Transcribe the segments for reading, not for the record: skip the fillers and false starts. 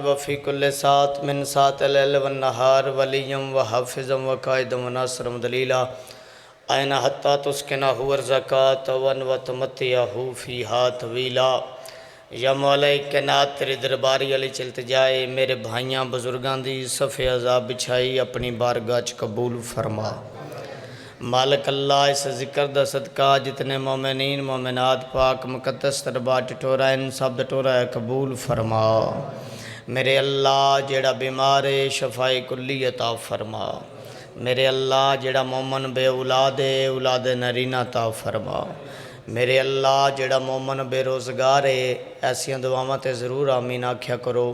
وفی کل سات من سات اللیل والنہار ولیم وحافظم وقائدم وناصرم دلیلا این حتی تسکنہ ورزکات ون وتمتیہو فیہا طویلا یا مولا کائنات تیرے درباری علی چلت جائے میرے بھائیاں بزرگاں دی صفِ عذاب بچھائی اپنی بارگاہ چ قبول فرما مالک اللہ اس ذکر دا صدقہ جتنے مومنین مومنات پاک مقدس دربار ٹٹورا ان سب ٹٹورا قبول فرما میرے اللہ جیڑا بیمار شفائی کلی عطا فرما میرے اللہ جیڑا مومن بے اولاد اولاد نرینہ عطا فرما میرے اللہ جیڑا مومن بے روزگار ایسیاں دعاواں تے ضرور آمین آکھیا کرو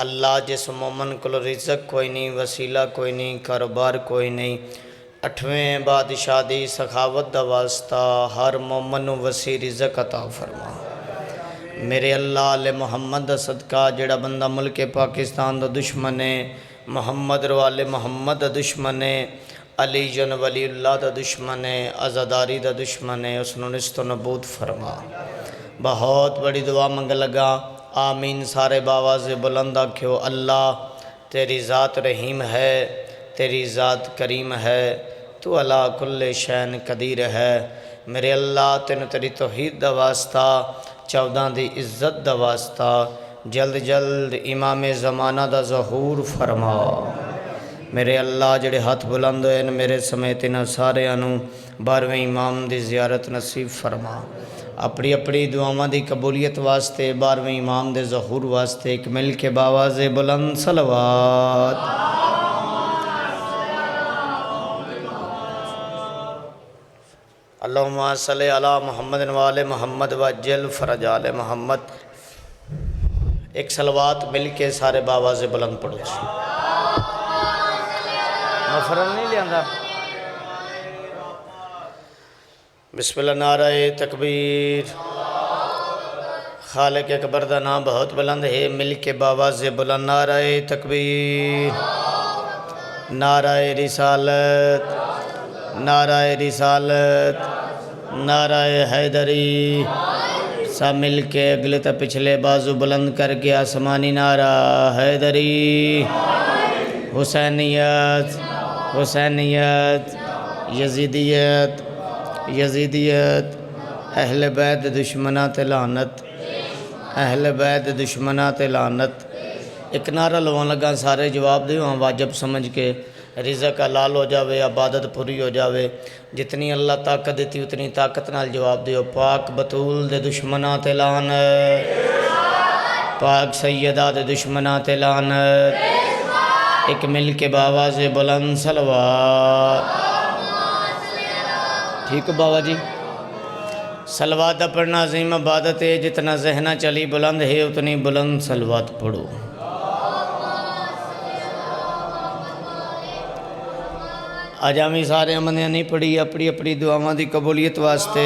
اللہ جس مومن کو رزق کوئی نہیں وسیلہ کوئی نہیں کاروبار کوئی نہیں 8ویں بادشاہ دی سخاوت دا واسطہ ہر مومن وسیع رزق عطا فرما میرے اللہ علیہ محمد دا صدقہ جیڑا بندہ ملک پاکستان دا دشمن ہے محمد روال محمد دا دشمن ہے علی جن ولی اللہ دا دشمن ہے عزاداری دا دشمن ہے اس نے نست و نبود فرما بہت بڑی دعا منگ لگا آمین سارے باواز بلند آکھو اللہ تیری ذات رحیم ہے تیری ذات کریم ہے تو علا کل شین قدیر ہے میرے اللہ تینو تیری توحید دا واسطہ 14 دی عزت دا واسطہ جلد جلد امام زمانہ دا ظہور فرما میرے اللہ جڑے ہاتھ بلند ہوئے میرے سمیت انہاں سارے انہوں 12ویں امام دی زیارت نصیب فرما اپنی اپنی دعاواں دی قبولیت واسطے 12ویں امام دے ظہور واسطے ایک مل کے باواز بلند صلوات اللہم صلی علی محمد وآل محمد وجل فرج آل محمد ایک صلوات مل کے سارے باواز بلند پڑھو مفرن نہیں لیاندہ بسم اللہ نعرہ تکبیر خالق اکبر دا نام بہت بلند ہے مل کے باواز بلند نعرہ تکبیر نعرہ رسالت نعرہ رسالت نعرہ حیدری سب مل کے اگلے تا پچھلے بازو بلند کر کے آسمانی نعرہ حیدری حسینیت حسینیت یزیدیت یزیدیت اہل بیت دشمنات لعنت اہل بیت دشمنات لعنت ایک نعرہ لوان لگا سارے جواب دے وہاں واجب سمجھ کے رزق حلال ہو جاوے عبادت پوری ہو جاوے جتنی اللہ طاقت دیتی اتنی طاقت نال جواب دیو پاک بطول دے دشمنات لعنت پاک سیدہ دے دشمنات لعنت ایک مل کے باواز بلند صلوات ٹھیک ہے بابا جی صلوات پڑھنا عظیم عبادت ہے جتنا ذہنہ چلی بلند ہے اتنی بلند صلوات پڑھو آج ہمیں سارے امنیاں نہیں پڑھی اپنی اپنی دعاواں دی قبولیت واسطے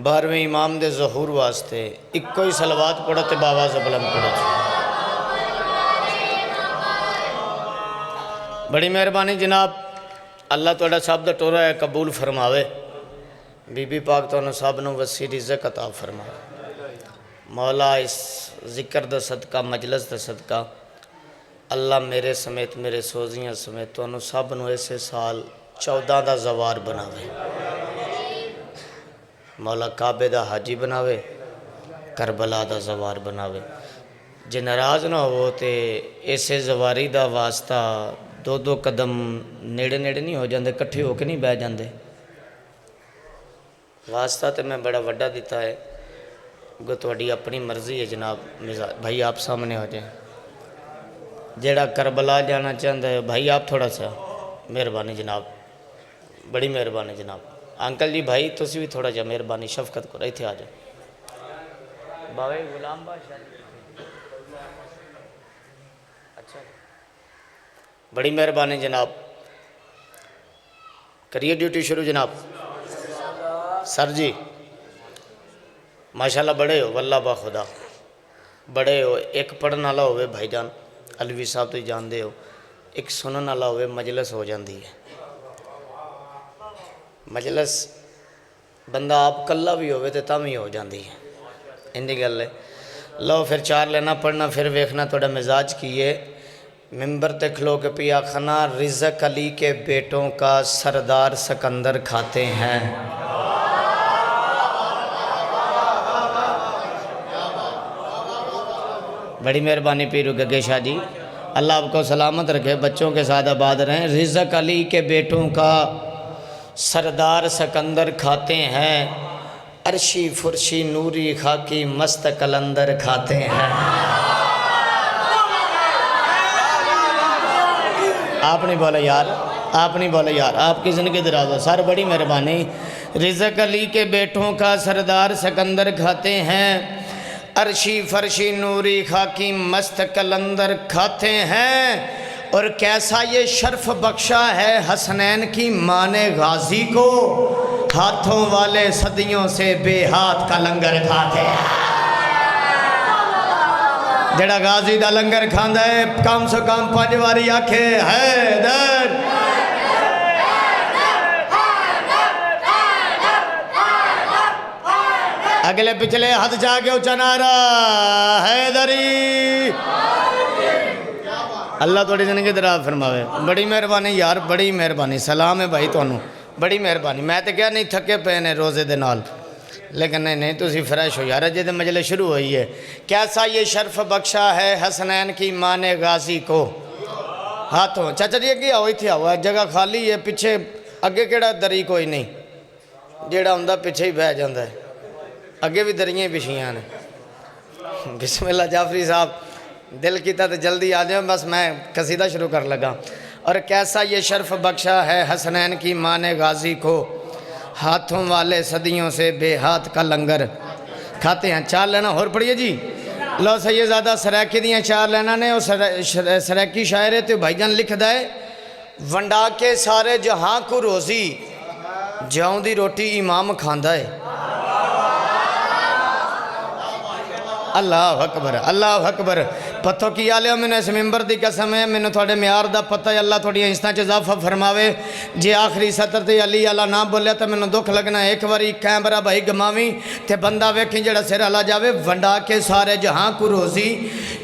بارہویں امام دے ظہور واسطے ایک کوئی صلوات پڑھو تے باواز بلند پڑھو بڑی مہربانی جناب اللہ توڑا صاحب دا ٹورا ہے قبول فرماوے بی بی پاک تو صاحب نو وسیع رزق عطا فرماوے مولا اس ذکر دا صدقہ مجلس دا صدقہ اللہ میرے سمیت میرے سوزیاں سمیت تو صاحب نو ایسے سال 14 دا زوار بناوے مولا کعبے دا حاجی بناوے کربلا دا زوار بناوے جے ناراض نہ ہو تے ایسے زواری دا واسطہ دو قدم نیڑے نیڑے نہیں ہو جاندے کٹھے ہو کے نہیں بہ جاندے واسطہ تے میں بڑا وڈا دیتا ہے گو توڑی اپنی مرضی ہے جناب بھائی آپ سامنے ہو جائیں جیڑا کربلا جانا چاہتا ہے بھائی آپ تھوڑا سا مہربانی جناب بڑی مہربانی جناب انکل جی بھائی تسی بھی تھوڑا جا مہربانی شفقت کو رہی تھے آ جائیں باوے غلام بادشاہ اچھا بڑی مہربانی جناب کریے ڈیوٹی شروع جناب سر جی ماشاءاللہ بڑے ہو واللہ با خدا بڑے ہو ایک پڑھن والا ہوئے بھائی جان علوی صاحب تو جان دے ہو ایک سنن والا ہوئے مجلس ہو جاندی ہے مجلس بندہ آپ کلا بھی ہوئے تو تم ہی ہو جاندی ہے، اندی گل ہے۔ لو پھر 4 لینا پڑھنا، پھر ویکھنا توڑا مزاج کیے۔ ممبر تے کھلو کے پیا کھنا، رزق علی کے بیٹوں کا سردار سکندر کھاتے ہیں۔ بڑی مہربانی پیرو گگے شاہ جی، اللہ آپ کو سلامت رکھے، بچوں کے ساتھ آباد رہیں۔ رزق علی کے بیٹوں کا سردار سکندر کھاتے ہیں، عرشی فرشی نوری خاکی مست کلندر کھاتے ہیں۔ آپ نہیں بولا یار، آپ نہیں بولا یار، آپ کی زندگی دراز ہو سر، بڑی مہربانی۔ رزق علی کے بیٹوں کا سردار سکندر کھاتے ہیں، عرشی فرشی نوری خاکی مست کلندر کھاتے ہیں، اور کیسا یہ شرف بخشا ہے حسنین کی ماں نے غازی کو، ہاتھوں والے صدیوں سے بے ہاتھ کا لنگر کھاتے ہیں۔ جڑا غازی دا لنگر کھاندا ہے کم سے کم 5 واری آکھے حیدر۔ اگلے پچھلے ہاتھ جا کے اونچا نعرہ حیدری۔ اللہ توڑی زندگی دراز فرماوے، بڑی مہربانی یار، بڑی مہربانی، سلام ہے بھائی تانوں، بڑی مہربانی۔ میں تے کیا نہیں تھکے پے نے روزے دے نال، لیکن نہیں تسی فریش ہو یار، جے مجلس شروع ہوئی ہے۔ کیسا یہ شرف بخشا ہے حسنین کی ماں نے غازی کو، ہاتھوں چاچا جی اگے آؤ، اتھے آؤ، جگہ خالی ہے پیچھے، اگے کیڑا دری کوئی نہیں، جیڑا ہوندا پیچھے ہی بہ جاندا ہے، اگے بھی دریاں بچھیاں نے۔ بسم اللہ جعفری صاحب، دل کیتا تو جلدی آ جاؤ، بس میں قصیدہ شروع کر لگا۔ اور کیسا یہ شرف بخشا ہے حسنین کی ماں نے غازی کو، ہاتھوں والے صدیوں سے بے ہاتھ کا لنگر کھاتے ہیں۔ 4 لینا اور پڑھئے جی۔ لو سیدزادہ سریکی دیاں 4 لینا نے، اور سریکی شاعر ہے تو بھائی جان لکھ دائے، ونڈا کے سارے جہاں کو روزی، جاؤں دی روٹی امام کھاندا ہے۔ اللہ اکبر، اللہ اکبر۔ پتھو کی آلے ہو میں نے اس ممبر دی قسم ہے، میں نے تھوڑے میار دا پتہ ہے، اللہ تھوڑی انسٹاں چھ اضافہ فرماوے۔ جے آخری سطر تے علی اللہ نہ بولیا تو میں نے دکھ لگنا ہے، ایک واری کیمرہ بھائی گماویں تے بندہ ویکھیں جڑا سر اللہ جاوے، ونڈا کے سارے جہاں کو روزی،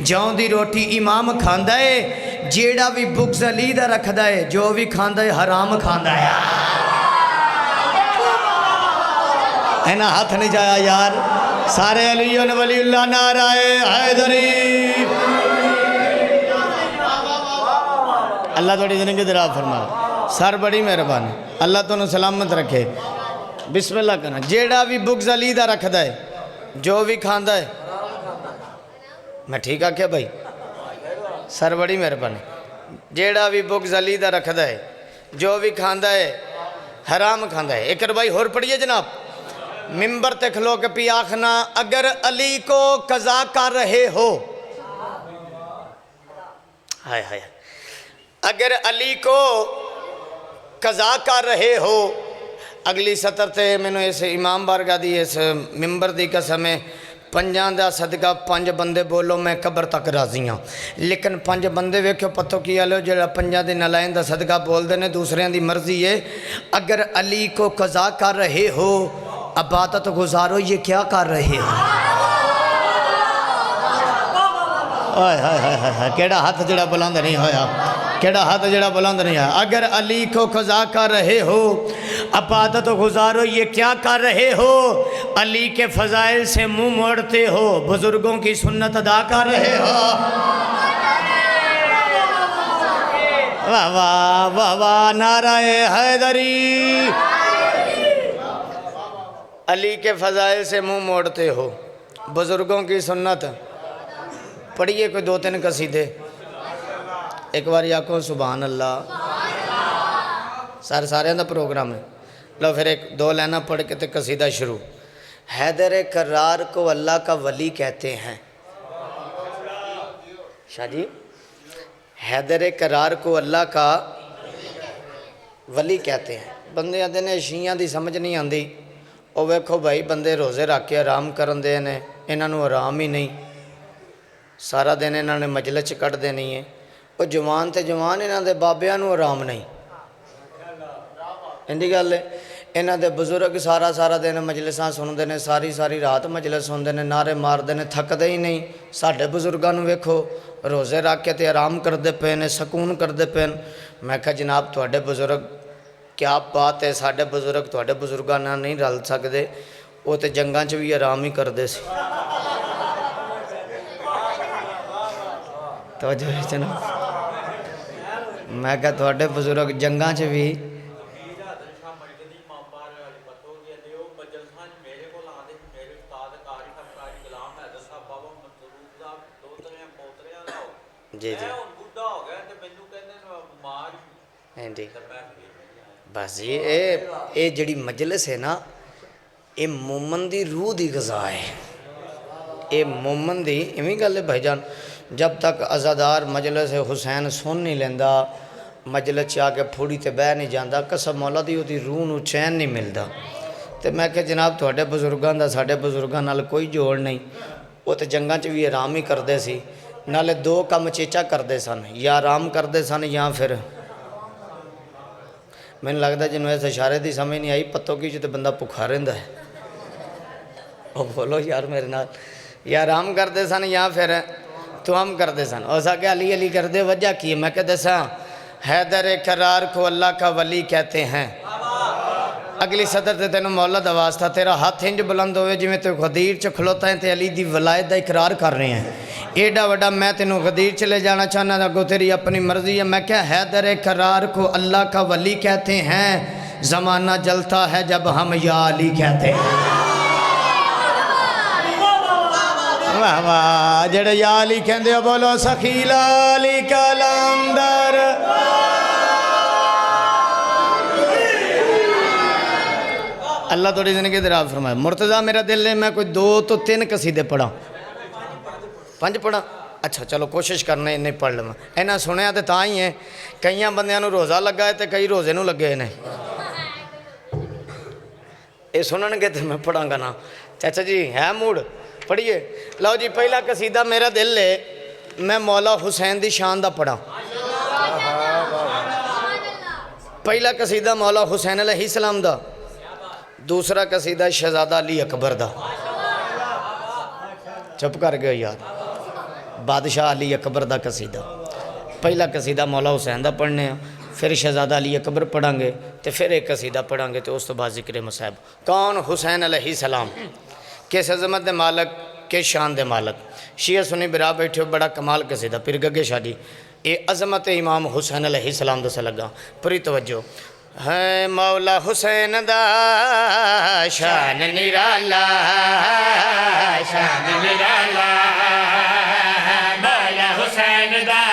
جاؤں دی روٹی امام کھاندا ہے، جیڑا بھی بغض علی دا رکھدا ہے، جو بھی کھاندا ہے حرام کھاندا ہے۔ اینا ہاتھ نہیں جایا یار، سارے علیون ولی اللہ نعرہ حیدری۔ اللہ توڑی زندگی دراز فرمائے، سر بڑی مہربانی، اللہ تونوں سلامت رکھے۔ بسم اللہ کرنا، جیڑا بھی بغض علی دا رکھدا ہے، جو بھی کھاندا ہے، میں ٹھیک آکھیا بھائی، سر بڑی مہربانی، جیڑا بھی بغض علی دا رکھدا ہے، جو بھی کھاندا ہے حرام کھاندا ہے۔ ایک بھائی اور پڑھئے جناب، ممبر تے کھلو کے پی آخنا، اگر علی کو قضا کر رہے ہو، ہائے ہائے، اگر علی کو قضا کر رہے ہو۔ اگلی سطر تے میں نے اس امام بارگاہ دی اس ممبر دی قسم ہے، 5 دا صدقہ 5 بندے بولو میں قبر تک راضی ہوں، لیکن 5 بندے ویکھو پتھو کی آلو جڑا 5 دے نالائن دا صدقہ بول دینے، دوسرے دی مرضی ہے۔ اگر علی کو قضا کر رہے ہو، عبادت گزارو، یہ کیا کر رہے ہو؟ کیڑا ہاتھ جڑا بلند نہیں ہویا، کیڑا ہاتھ جڑا بلند نہیں ہویا۔ اگر علی کو قضا کر رہے ہو، عبادت گزارو، یہ کیا کر رہے ہو؟ علی کے فضائل سے منہ موڑتے ہو، بزرگوں کی سنت ادا کر رہے ہو۔ واہ واہ واہ واہ، نعرہ حیدری۔ علی کے فضائل سے منہ موڑتے ہو، بزرگوں کی سنت، پڑھئے کوئی 2-3 قصیدے، ایک بار آکھو سبحان اللہ۔ سارے اندر پروگرام ہے، لو پھر 1-2 لینا پڑھ کے تے قصیدہ شروع۔ حیدر کرار کو اللہ کا ولی کہتے ہیں۔ شاہ جی، حیدر کرار کو اللہ کا ولی کہتے ہیں۔ بندے آدھے نے شیعہ دی سمجھ نہیں آندی، او ویکھو بھائی بندے روزے رکھ کے آرام کرن دے نے، انہاں نوں آرام ہی نہیں، سارا دن انہاں نے مجلس کٹ دینی ہے، او جوان تے جوان انہاں دے بابیاں نوں آرام نہیں، اندی گل ہے۔ انہاں دے بزرگ سارا سارا دن مجلساں سنتے ہیں، ساری ساری رات مجلس سنتے ہیں، نعرے مارتے ہیں، تھکتے ہی نہیں۔ ساڈے بزرگاں نوں ویکھو روزے رکھ کے تے آرام کرتے پے نے، سکون کرتے پے۔ میں کہا جناب تواڈے بزرگ کیا بات ہے، ساڈے بزرگ تواڈے بزرگاں نال نہیں رل سکدے، وہ تے جنگاں چ بھی آرام ہی کردے سی۔ توجہ ہے جناب، میں کہا تواڈے بزرگ جنگاں چ بھی جی جی جی بس جی اے جڑی مجلس ہے نا، اے مومن دی روح دی غذا ہے، اے مومن دی ایویں گل ہے بھائی جان۔ جب تک عزادار مجلس حسین سن نہیں لیندا، مجلس چ آ کے پھوڑی تے بہ نہیں جاندا، قسم مولا دی دی روح نو چین نہیں ملدا۔ تے میں کہ جناب تواڈے بزرگاں دا ساڈے بزرگاں نال کوئی جوڑ نہیں، وہ تے جنگاں چ بھی آرام ہی کردے سی، نالے دو کم چیچا کردے سن، یا آرام کردے سن یا پھر میں لگتا جنہوں اس اشارے دی سمجھ نہیں آئی، پتوں کی تے بندہ بھکھا رہندا ہے۔ او بولو یار میرے نال، یا آرام کردے سن یا پھر توام کردے سن۔ اور سا کہ علی علی کردے وجہ کی ہے، میں کہتے سا حیدر کرار کو اللہ کا ولی کہتے ہیں۔ اگلی صدر تے تینوں مولا دا واسطہ، تیرا ہاتھ انج بلند ہوئے جی میں تے غدیر چ کھلوتا ہے تے علی دی ولایت دا اقرار کر رہے ہیں۔ ایڈا وڈا میں تینوں غدیر چلے جانا چاہنا دا گو تیری اپنی مرضی ہے۔ میں کہا حیدر کرار کو اللہ کا ولی کہتے ہیں، زمانہ جلتا ہے جب ہم یا علی کہتے ہیں۔ واہ واہ جڑے یا علی کہندے ہو بولو سخیلا علی کلندر۔ اللہ توڑی زندگی دراب فرمائے۔ مرتضیٰ میرا دل ہے میں کوئی 2 تو 3 قصیدے پڑھا، 5 پڑھا، اچھا چلو کوشش کرنے نہیں پڑھ لوں۔ اینا سنیا تے تاں ہی ہے، کئیاں بندیاں نو روزہ لگا ہے تے کئی روزے نو لگے ہیں۔ اے سنن گے تے میں پڑھاں گا نا۔ چاچا جی ہے موڈ پڑھیے؟ لو جی پہلا قصیدہ میرا دل ہے میں مولا حسین دی شان دا پڑھا۔ پہلا قصیدہ مولا حسین علیہ السلام دا، دوسرا قصیدہ شہزادہ علی اکبر دا۔ چپ کر گئے یار، بادشاہ علی اکبر دا قصیدہ۔ پہلا قصیدہ مولا حسین دا پڑھنے ہیں، پھر شہزادہ علی اکبر پڑھیں گے، تو پھر ایک قصیدہ پڑھیں گے، تو اس تو بعد ذکر مصائب۔ کون؟ حسین علیہ السلام، کس عظمت دے مالک، کس شان دے مالک۔ شیعہ سنی برا بیٹھے ہو، بڑا کمال قصیدہ پھر گگے شادی۔ اے عظمت امام حسین علیہ السلام دا سے لگا، پوری توجہ ہے۔ مولا حسین دا شان نرالا، شان نرالا، مولا حسین دا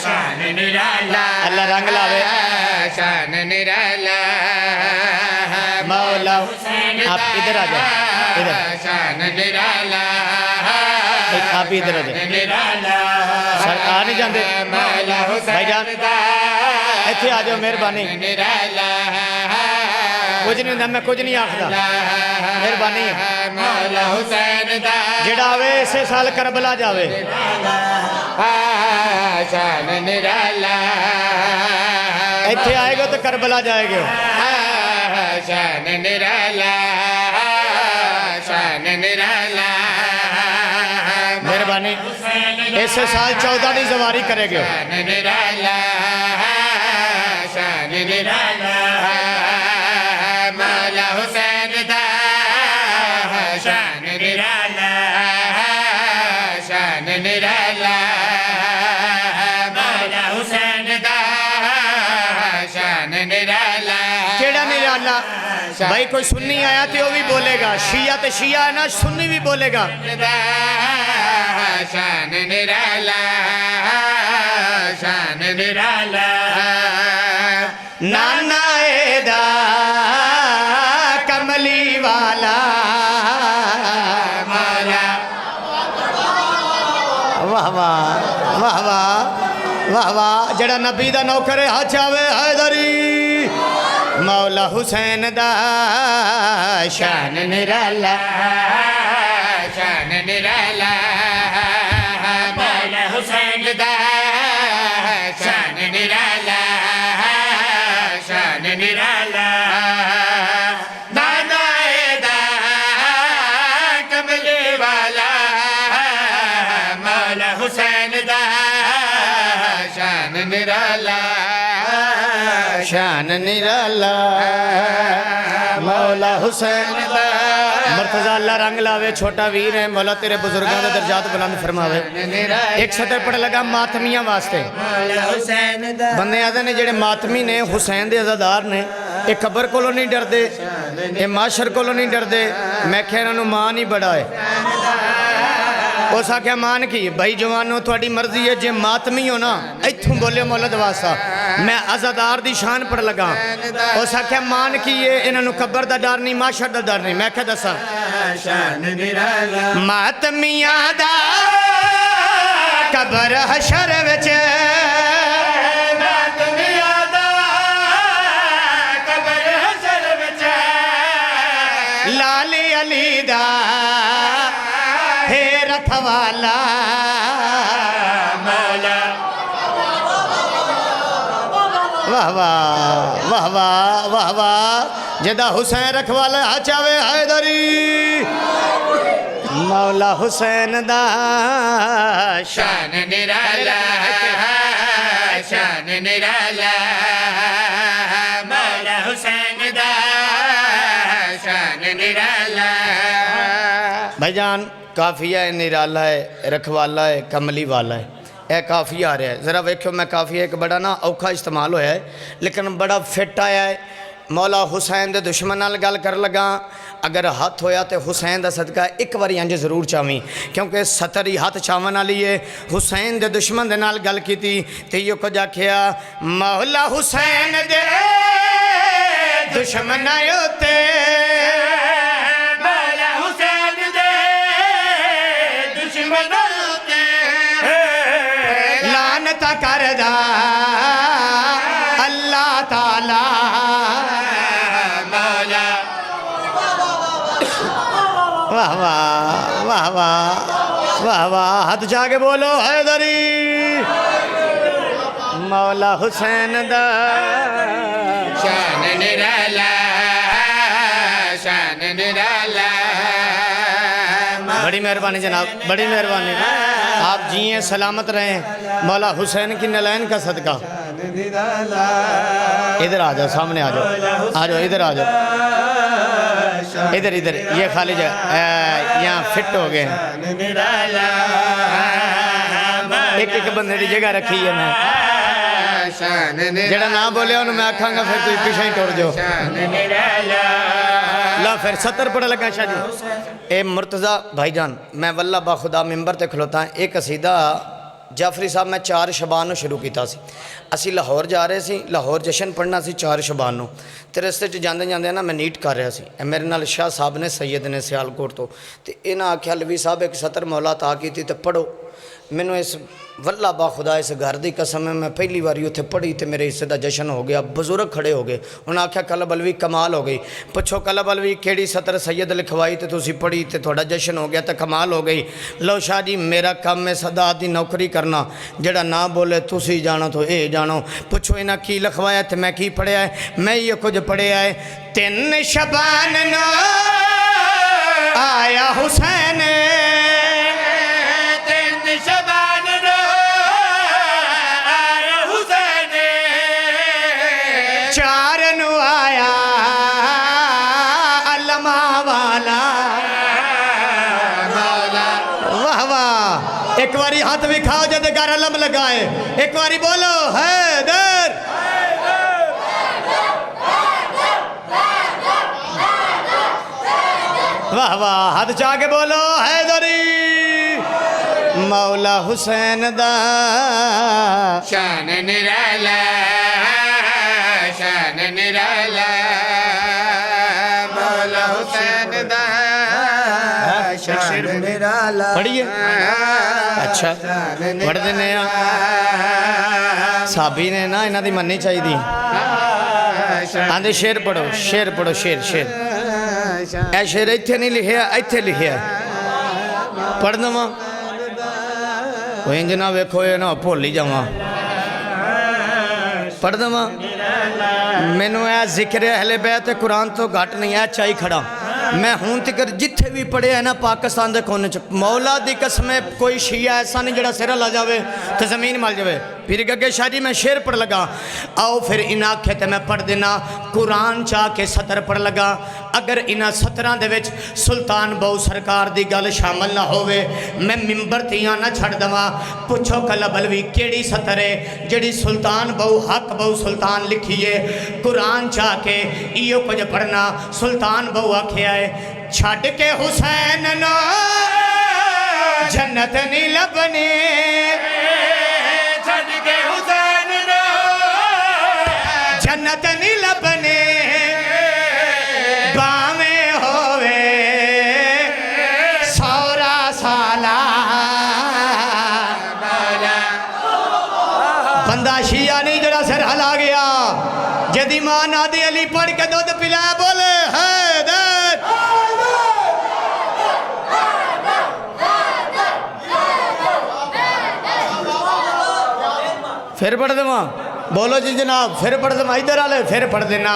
شان نرالا، اللہ رنگ لاوے، شان نرالا، مولا حسین دا، آپ ادھر آ جائیں، ادھر شان نرالا، آپ ادھر آ جائیں، سر آ نہیں جاندے بھائی جان، ایتھے آ جاؤ مہربانی، کچھ نہیں ہوندہ، میں کچھ نہیں آکھدا، مہربانی جڑا آوے اسے سال کربلا جاوے۔ ایتھے آئے گا تو کربلا جائے گے۔ شان نرالا، شان نرالا، مہربانی اس سال 14 دی زواری کرے گے۔ شان نرالا، شان نرالا، مولا حسین دا شان نرالا، شان نرالا، مولا حسین دا شان نرالا۔ کیڑا نرالا؟ بھائی کوئی سنی آیا تو وہ بھی بولے گا، شیعہ تے شیعہ ہے نا، سنی بھی بولے گا۔ شان نرالا، شان نرالا، نانا ایدہ کملی والا مولا۔ واہ واہ واہ واہ واہ واہ، جڑا نبی دا نوکر ہے ہاتھ آوے حیدری، مولا حسین دا شان نرالا، شان نرالا، مولا حسین دا شان نرالا، شان نرالا، نرالا شان نرالا مولا حسین دا مرتضی اللہ رنگ لاوے چھوٹا ویر ہے مولا تیرے بزرگاں دے درجات بلند فرماوے ایک سطر پڑھ لگا ماتمیاں واسطے مولا حسین دا بندے آدھے نے جڑے ماتمی نے حسین دے عزادار نے یہ قبر کو نہیں ڈر دے یہ معاشر کو نہیں ڈر دے میں کہنا نو ماں نہیں بڑا ہے اس آکھیا مان کی بھائی جوانوں تھوڑی مرضی ہے جے ماتمی ہو نا ایتھوں بولے مولا دواسا میں عزادار دی شان پڑھ لگا اس آکھیا مان کی یہ انہوں قبر دا ڈر نہیں معاشر دا ڈر نہیں میں کہہ دسا شان نرالا ماتمیاں دا قبر حشر وچ ماتمیاں دا قبر حشر وچ لالی علی دا حیرت والا مولا واہ واہ واہ واہ واہ واہ جدا حسین رکھوالا چاوے حیدری مولا حسین دا شان نرالا شان نرالا مولا حسین دا شان نرالا بھائی جان کافیہ ہے نرالا ہے رکھوالا ہے کملی والا ہے اے کافیہ آ رہا ہے ذرا ویکھو میں کافیہ ایک بڑا نا اوکھا استعمال ہویا ہے لیکن بڑا فٹ آیا ہے مولا حسین دے دشمن نال گل کر لگا اگر ہاتھ ہویا تے حسین دا صدقہ ایک باری انج ضرور چاہویں کیونکہ ستر ہی ہاتھ چاون والی ہے حسین دے دشمن دے نال گل کیتی تے یہ کچھ آکھیا مولا حسین دے دشمن تے مولا حسین دے دشمن لعنت کردا اللہ تعالی مولا واہ واہ واہ واہ واہ واہ ہاتھ جا کے بولو حیدری مولا حسین دا شان نرالا شان نرالا بڑی مہربانی جناب بڑی مہربانی آپ جیئیں سلامت رہیں مولا حسین کی نلین کا صدقہ ادھر آ جاؤ سامنے آ جاؤ ادھر آ جاؤ ادھر یہ خالی جگہ یہاں فٹ ہو گئے ہیں ایک بندے دی جگہ رکھی ہے میں جڑا نہ بولے انہوں میں آکھاں گا پھر تو پیچھے ہی ٹور جو لا پھر ستر پڑھا لگا شاہ جی اے مرتضی بھائی جان میں واللہ با خدا ممبر تے کھلوتا ہے ایک قصیدہ جعفری صاحب میں 4 شبان شروع کیتا سی اسی لاہور جا رہے سی لاہور جشن پڑھنا سی 4 شبان تے رستے چ جاندے جاندے نا میں نیٹ کر رہا سی اے میرے نال شاہ صاحب نے سید نے سیالکوٹ تو تے انہاں آکھیا لوی صاحب ایک سطر مولا تا کیتی تے پڑھو مینوں اس واللہ با خدا اس گھر دی قسم ہے میں پہلی باری اتھے پڑھی تے میرے حصے دا جشن ہو گیا بزرگ کھڑے ہو گئے انہاں آکھیا کلب الوی کمال ہو گئی پچھو کلب الوی کیڑی سطر سید لکھوائی تے تسی پڑھی تے تھوڑا جشن ہو گیا تے کمال ہو گئی لو شاہ جی میرا کام ہے صدا دی نوکری کرنا جڑا نہ بولے تسی جانو تو اے جانو پچھو انہاں کی لکھوایا تے میں کی پڑھیا ہے میں یہ کچھ پڑھیا ہے 3 شبان نو آیا حسین ایک واری ہاتھ بھی کھاؤ جدے گھر علم لگائے ایک واری بولو حیدر واہ واہ ہاتھ چاہ کے بولو حیدری مولا حسین دا شان نرالا شان نرالا مولا حسین دا شان نرالا پڑھئے اچھا پڑھ دینے صحابی نے نا انہاں دی مننی چاہی دی آندھے شیر پڑھو شیر پڑھو شیر اے شیر ایتھے نہیں لکھیا ایتھے لکھیا پڑھ دوں وہ انجنا ویکھو یہ نا بھولی جاواں پڑھ دوں مینوں اے ذکر اہل بیت قرآن تو گھٹ نہیں ہے چاہی کھڑا میں ہوں تکر جتھے بھی پڑھے ہیں نا پاکستان دے کونے چ مولا دی قسم کوئی شیعہ ایسا نہیں جڑا سرہ لا جاوے تو زمین مال جاوے. پھر گگے شاہ جی میں شعر پڑھ لگا. آؤ پھر انہاں کہتے میں پڑھ دینا قرآن چاہ کے سطر پڑھ لگا. اگر انہاں سطران دے وچ سلطان بہو سرکار دی گل شامل نہ ہوئے میں ممبر تیاں نہ چھڑ دوا. پوچھو کلا بلوی کیڑی سطر ہے جڑی سلطان بہو حق بہو سلطان لکھیے قرآن چاہ کے ایو کچھ پڑھنا. سلطان بہو آکھے آئے چھڑ کے حسین نو جنت نہیں لبنی, چھڑ کے حسین نو جنت نہیں لبنی, باویں ہوئے سورا سالہ. بندہ شیعہ نہیں جڑا سر ہلا گیا جدی ماں نادی علی پڑھ کے دودھ پلایا بولے حیدر. پھر پڑھ دے ماں بولو جی جناب پھر پڑھ دے ماں ادھر آلے پھر پڑھ دینا.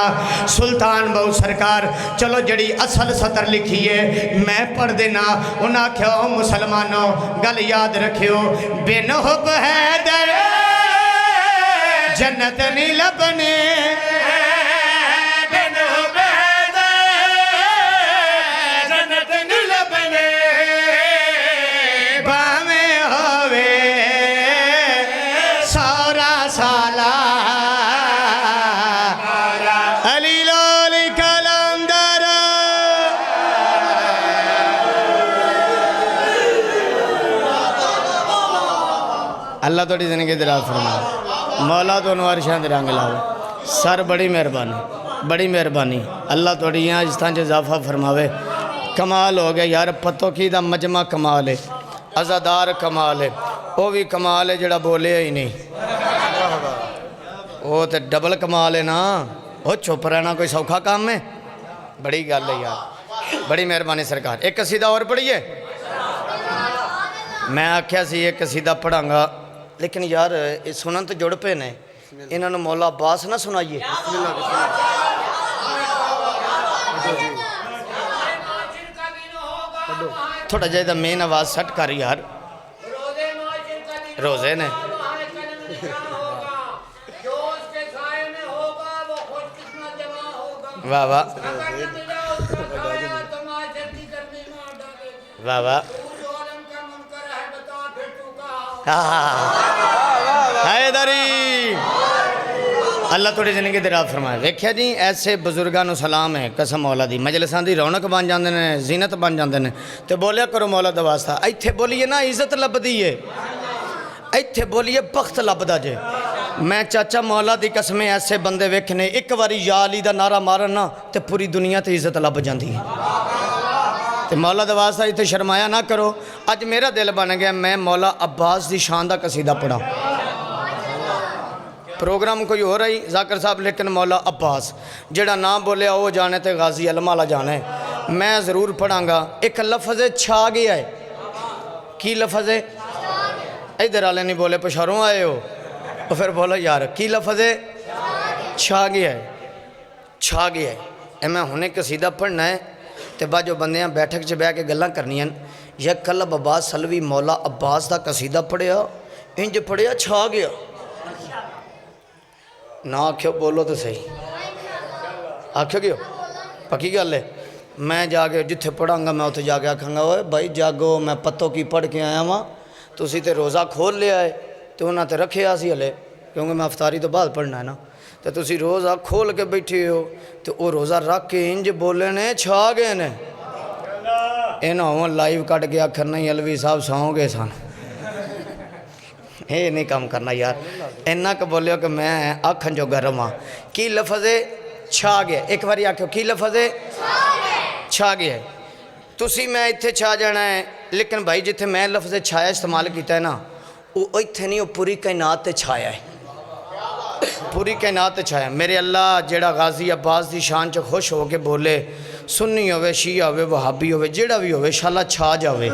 سلطان بہو سرکار چلو جڑی اصل سطر لکھیے میں پڑھ دینا. انہاں کہو مسلمانوں گل یاد رکھیو بن حب حیدر جنت نہیں لبنی, بن حب حیدر جنت نہیں لبنی, باویں ہوئے سورا سالہ. علی لالی کلندر اللہ توڑی زندگی دراز فرمائے. مولا تو انوار شاند رنگ لاؤ. سر بڑی مہربانی اللہ توڑی یہاں جستان جو اضافہ فرماوے. کمال ہو گیا یار پتوں کی دا مجمع کمال ہے, عزادار کمال ہے, وہ بھی کمال ہے جڑا بولے ہی نہیں, وہ تے ڈبل کمال ہے نا. وہ چھپ رہنا کوئی سوکھا کام ہے, بڑی گل ہے یار. بڑی مہربانی سرکار. ایک قصیدہ اور پڑھیے. میں آکھیا سی ایک قصیدہ پڑھاں گا لیکن یار سنن تو جڑ پہ نے, انہوں نے مولا عباس نہ سنائیے. تھوڑا جائے دا مین آواز سٹ کر یار, روزے نے واہ واہ واہ واہ. حیدری اللہ توڑی زندگی دراز فرمائے. دیکھیا جی ایسے بزرگانو سلام ہے قسم مولا دی. مجلسان دی رونق بن جاندے نے, زینت بن جاندے نے. تے بولیا کرو مولا دا واسطہ. ایتھے بولیے نا عزت لب دیئے, ایتھے بولیے بخت لب دا جے. میں چاچا مولا دی قسمیں ایسے بندے ویکھنے ایک واری یا علی دا نعرہ مارنا تے پوری دنیا تے عزت لب جاندی ہے. تے مولا دا واسطہ ایتھے شرمایا نہ کرو. اج میرا دل بن گیا میں مولا عباس دی شان دا قصیدہ پڑھا. پروگرام کوئی ہو رہی ذاکر صاحب لیکن مولا عباس جڑا نام بولے وہ جانے تے غازی علم والا جانے. میں ضرور پڑھاں گا. ایک لفظ چھا گیا ہے. کی لفظ ہے؟ ادھر والے نہیں بولے پشاروں آئے ہو تو پھر بولو یار کی لفظ ہے؟ چھا گیا ہے. چھا گیا ہے. اے میں ہونے قصیدہ پڑھنا ہے تے باجو بندیاں بیٹھک چ بہ کے گلاں کرنیاں. یا کلب عباس سلوی مولا عباس دا قصیدہ پڑھیا انج پڑھیا چھا گیا. نہ آکھو بولو تو صحیح آکھو گئے پکی گل ہے. میں جا کے جتھے پڑھاں گا میں اتھے جا کے آکھاں گا اوے بھائی جاگو میں پتوں کی پڑھ کے آیا ہاں تسی تے روزہ کھول لیا ہے تو انہاں تے رکھے آسی ہلے کیونکہ میں افطاری تو بعد پڑھنا ہے نا. تو تسی روزہ کھول کے بیٹھے ہو تو وہ روزہ رکھ کے انج بولے نے چھا گئے نے. انہاں ہوں لائیو کٹ کے آکھر نہیں علوی صاحب ساؤں گے سن. یہ نہیں کام کرنا یار. اینا کہ بولے ہو کہ میں آکھن جو گرم ہاں. کی لفظ ہے؟ چھا گیا. ایک باری آکھو کی لفظ ہے؟ چھا گیا ہے. تسی میں اتھے چھا جانا ہے لیکن بھائی جتھے میں لفظ چھایا استعمال کیتا ہے نا وہ اتھے نہیں وہ پوری کائنات تے چھایا ہے. پوری کائنات تے چھایا. میرے اللہ جیڑا غازی عباس دی شان چ خوش ہو کے بولے سنی ہوے شیعہ ہوے وہابی ہوے جیڑا بھی ہوے شالا چھا جاوے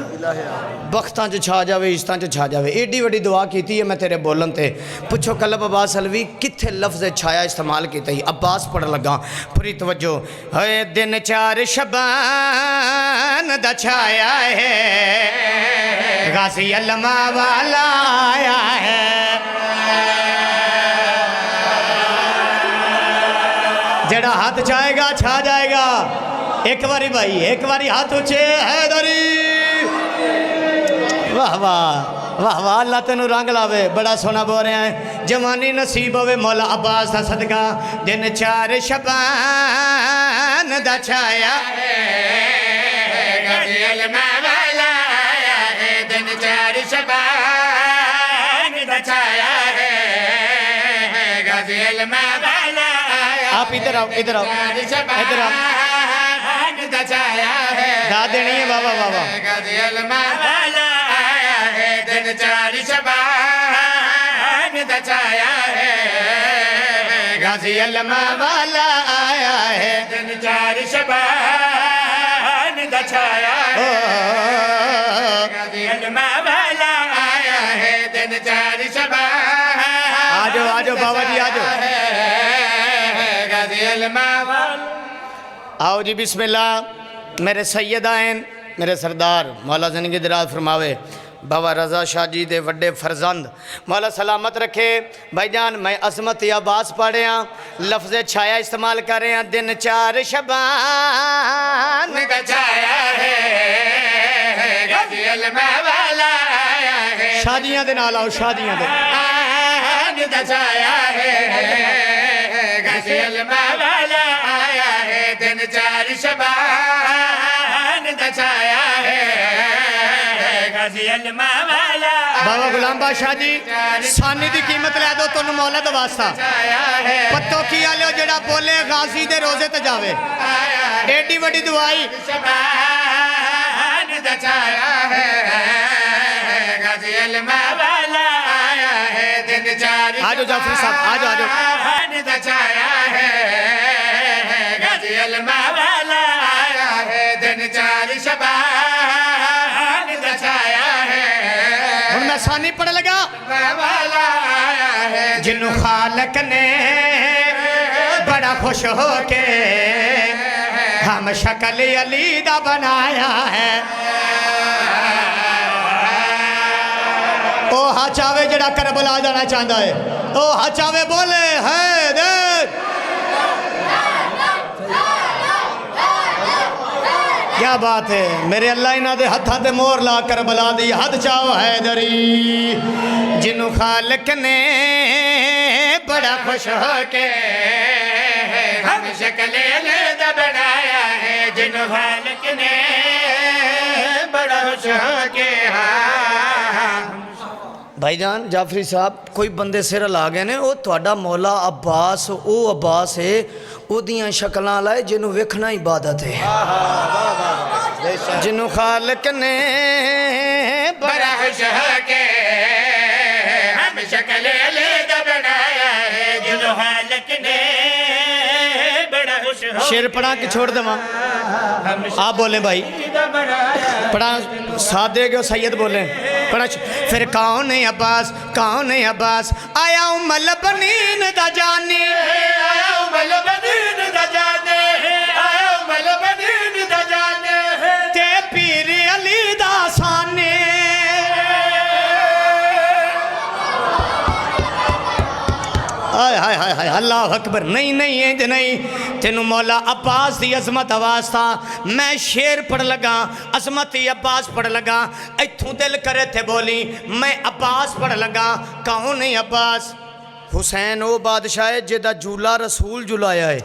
بختاں چ چھا جاوے عزتاں چ چھا جاوے ایڈی وڈی دعا کیتی ہے میں تیرے بولن تے پوچھو قلب عباس حلوی کتھے لفظ چھایا استعمال کیتا ہی عباس پڑھ لگا پوری توجہ ہے دن 4 شبان دا چھایا ہے غازی علمہ والا آیا ہے جڑا ہاتھ چاہے گا چھا جائے گا ایک باری بھائی ایک باری ہاتھ اچھے حیدری واہ واہ واہ واہ اللہ تینوں رنگ لاوے بڑا سونا بول رہے ہیں جوانی نصیب ہوئے مولا عباس دا صدقہ دن 4 شبان دا چھایا غازی علمہ والا آیا ہے دن 4 شبان دا چھایا ہے غازی علمہ والا آیا آپ ادھر آؤ ادھر آؤ 4 ادھر آؤ شبان دا چھایا ہے دا دینی ہے بابا بابا غازی علمہ والا آیا ہے دن 4 شبان دا چھایا ہے غازی علمہ والا آیا ہے دن 4 شبان دا چھایا ہے غازی علمہ والا آیا ہے دن 4 شبان آجو آجو بابا جی آجو غازی علمہ والا آؤ جی بسم اللہ میرے سیدائن میرے سردار مولا زندگی دراز فرماوے بابا رضا شاہ جی دے وڈے فرزند مولا سلامت رکھے بھائی جان میں عظمت عباس پڑھے ہیں لفظ چھایا استعمال کر رہے ہیں دن 4 شبان دا چھایا ہے غازی علمہ والا آیا ہے شادیاں دے نال آؤ شادیاں دے دا چھایا ہے غازی علمہ والا آیا ہے دن 4 شبان دا چھایا ہے غازی علمہ والا بابا غلام بادشاہ جی سانی دی قیمت لے دو تنوں مولا دا واسطہ آیا ہے پتو کیا لو جڑا بولے غازی دے روزے تے جاوے ایڈی وڈی دعائی شبان دا چھایا ہے غازی علمہ والا آیا ہے دن 4 آجو جعفری صاحب آجو آجو شبان دا چھایا ہے غازی علمہ والا آیا ہے دن 4 شبان دا چھایا ہے ہن میں ثانی پڑھ لگا والا آیا ہے جنوں خالق نے بڑا خوش ہو کے ہم شکل علی دا بنایا ہے او ہاں چاہوے جڑا کربلا جانا چاہتا ہے او ہاں چاہوے بولے حیدر کیا بات ہے میرے اللہ انہاں دے ہتھاں تے مور لا کربلا دی حد چاہو حیدری جنوں خالق نے بڑا خوش ہو کے ہم شکل علی دا بنایا ہے جن خالق نے بڑا خوش ہو کے بھائی جان جعفری صاحب کوئی بندے سر لا گئے نے او تہاڈا مولا عباس او عباس ہے او دیاں شکلاں لائے جنوں ویکھنا عبادت ہے جنوں خالق نے بڑا خوش ہو کے ہم شکل علی دا بنایا ہے جن خالق نے بڑا خوش ہو شیر پڑھا کہ چھوڑ دماں آپ بولیں بھائی دا بنایا پڑھا ساتھ دے گے سید بولیں پڑھا پھر کون ہے عباس کون ہے عباس آیا امال بنین دا جانی آیا امال بنین دا جانے آیا امال بنین دا جانے تے پیر علی دا سانے آئے ہائے ہائے ہائے اللہ اکبر نہیں نہیں انج نہیں تینوں مولا عباس دی عظمت آواز تھا میں شیر پڑھ لگا عظمت عباس پڑھ لگا ایتھوں دل کرے تھے بولی میں عباس پڑھ لگا کون ہے عباس حسین او بادشاہ جدہ جولا رسول جلایا ہے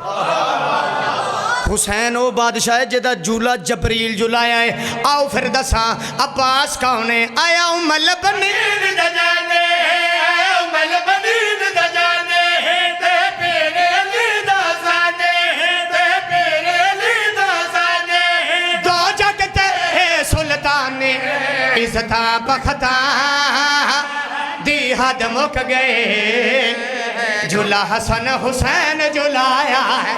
حسین او بادشاہ جدہ جولا جبریل جلایا ہے آؤ پھر دساں عباس کون ہے آیا امال بنین دا جانے آیا امال بنین دا جانے تے پیر علی دا سانے تے پیر علی دا سانے دو جگت ہے سلطان عزتاں بختاں دی حد مک گئے جلا حسن حسین جلایا ہے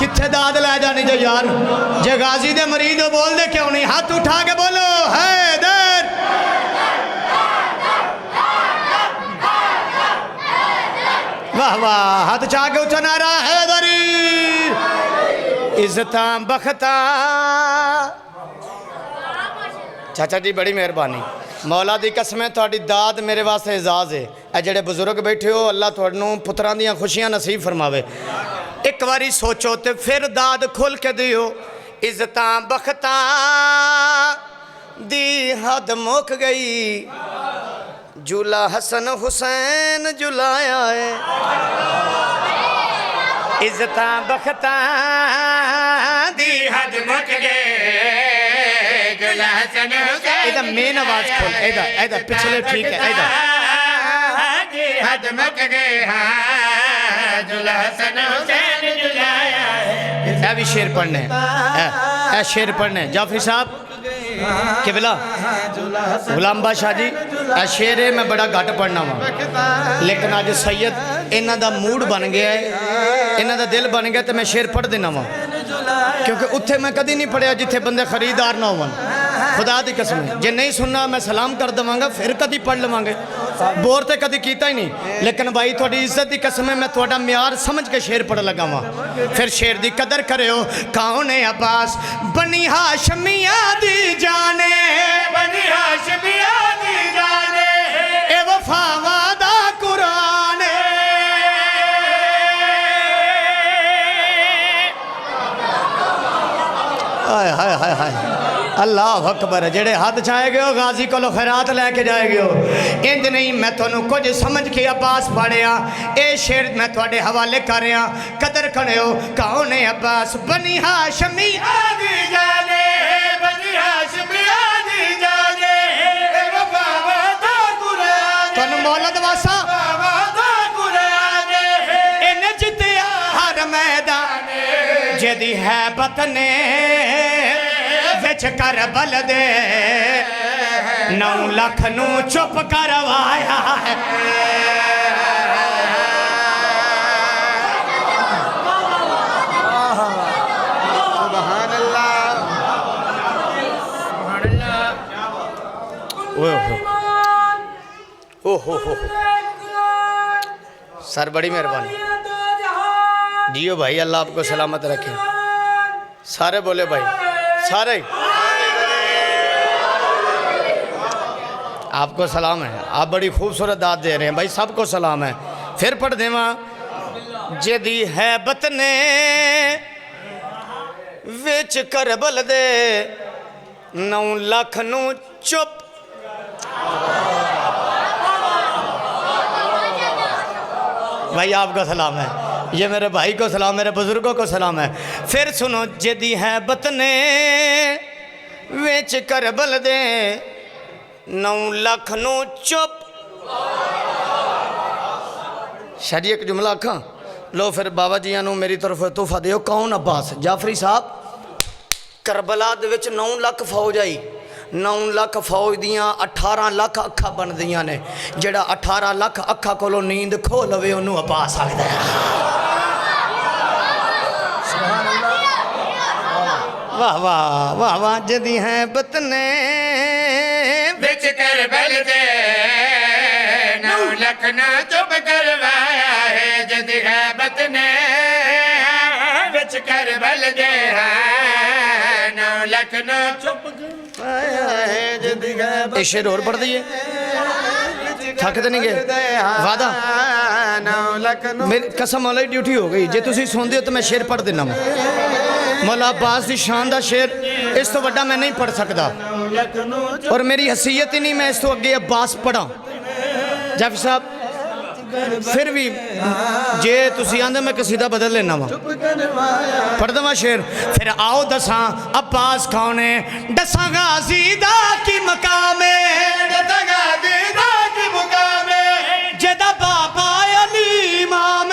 کتھے داد لے جانی جو یار جے غازی دے مریض ہو بول دے کیوں نہیں ہاتھ اٹھا کے بولو حیدر واہ واہ ہاتھ چاہ کے اچھا نعرہ حیدری عزتاں بختاں چاچا جی بڑی مہربانی مولا دی قسم ہے تھوڑی داد میرے واسطے اعزاز ہے اے جڑے بزرگ بیٹھے ہو اللہ تھوڑنوں پتران دیاں خوشیاں نصیب فرماوے ایک واری سوچو تے پھر داد کھول کے دیو عزتاں بختاں دی حد مک گئی جھولا حسن حسین جھلایا ہے عزتاں بختاں دی حد مک گئے جھولا حسن حسین ایدہ مین آواز کھول ایدہ پچھلے ٹھیک ہے ایدہ حد مک گئے جھولا حسن حسین جھلایا ہے اے بھی شیر پڑھنے اے شیر پڑھنے جعفری صاحب قبلہ غلام بادشاہ جی اے شیر ہے میں بڑا گھٹ پڑھنا ہوں لیکن آج سید انہاں دا موڈ بن گیا ہے انہاں دا دل بن گیا تو میں شیر پڑھ دینا ہوں کیونکہ اتھے میں کدی نہیں پڑھیا جتھے بندے خریدار نہ ہوں خدا دی قسم ہے جے نہیں سننا میں سلام کر دمانگا پھر کدی پڑھ لمانگے بور تے کدی کیتا ہی نہیں لیکن بھائی تھوڑی عزت دی قسم ہے میں تھوڑا میار سمجھ کے شیر پڑھ لگا ہوں پھر شیر دی قدر کرے ہو کون عباس بنی ہاشمیہ دی جانے بنی ہاشمیہ دی جانے اے وفا وعدہ قرآن آئے ہائے ہائے ہائے اللہ اکبر جڑے ہاتھ چاہے گئے ہو غازی کو لو خیرات لے کے جائے گئے ہو انج نہیں میں تھونوں کچھ سمجھ کے عباس پڑھیا اے شیر میں تھوڑے حوالے کر رہا قدر کھڑے ہو کون عباس بنی ہاشمی آدھی جانے بنی ہاشمی آدھی جانے وفا وعدہ قرآن تھونوں مولد واسا وعدہ قرآن انہیں جتیا ہر میدان جدی حیبت نے وچ کربل دے 9 لاکھ نو چپ کروایا ہے سبحان اللہ سبحان اللہ سر بڑی مہربانی جیو بھائی اللہ آپ کو سلامت رکھے سارے بولے بھائی سارے آپ کو سلام ہے آپ بڑی خوبصورت داد دے رہے ہیں بھائی سب کو سلام ہے پھر پڑھ دیں وہاں جدی حیبت نے وچ کربل دے 9 لاکھ نو چپ بھائی آپ کو سلام ہے یہ میرے بھائی کو سلام میرے بزرگوں کو سلام ہے پھر سنو جدی حیبت نے وچ کربل دے 9 لاکھ نو چپ شاید ایک جملہ کھاں لو پھر بابا جی انہوں میری طرف تحفہ دیو کون عباس جعفری صاحب کربلا دے وچ 9 لاکھ فوج آئی 9 لاکھ فوج دیاں 18 لاکھ اکھا بن دیاں نے جڑا 18 لاکھ اکھا کولو نیند کھو لوے انہوں عباس آگے دیا واہ واہ واہ واہ جدی ہیں بتنے بچ کربل دے 9 لاکھ نہ چپ کروایا ہے جدی حیبت نے بچ کربل دے 9 لاکھ نہ چپ کروایا ہے جدی حیبت ایک شیر اور پڑھ دیئے تھاکتے نہیں گئے وعدہ میری قسم مولا ڈیوٹی ہو گئی جے تسی سون دیو تو میں شیر پڑھ دینا مولا عباس دی شان دا شیر اس تو وڈا میں نہیں پڑھ سکتا اور میری حیثیت ہی نہیں میں اس تو اگے عباس پڑھا جعفر صاحب پھر بھی جے تسی آندے میں قصیدہ بدل لینا پڑھ دوں شیر پھر آؤ دساں عباس کھانے دساں غازی دا کی مقامے دساں غازی دا کی مقامے جدہ بابا علی امام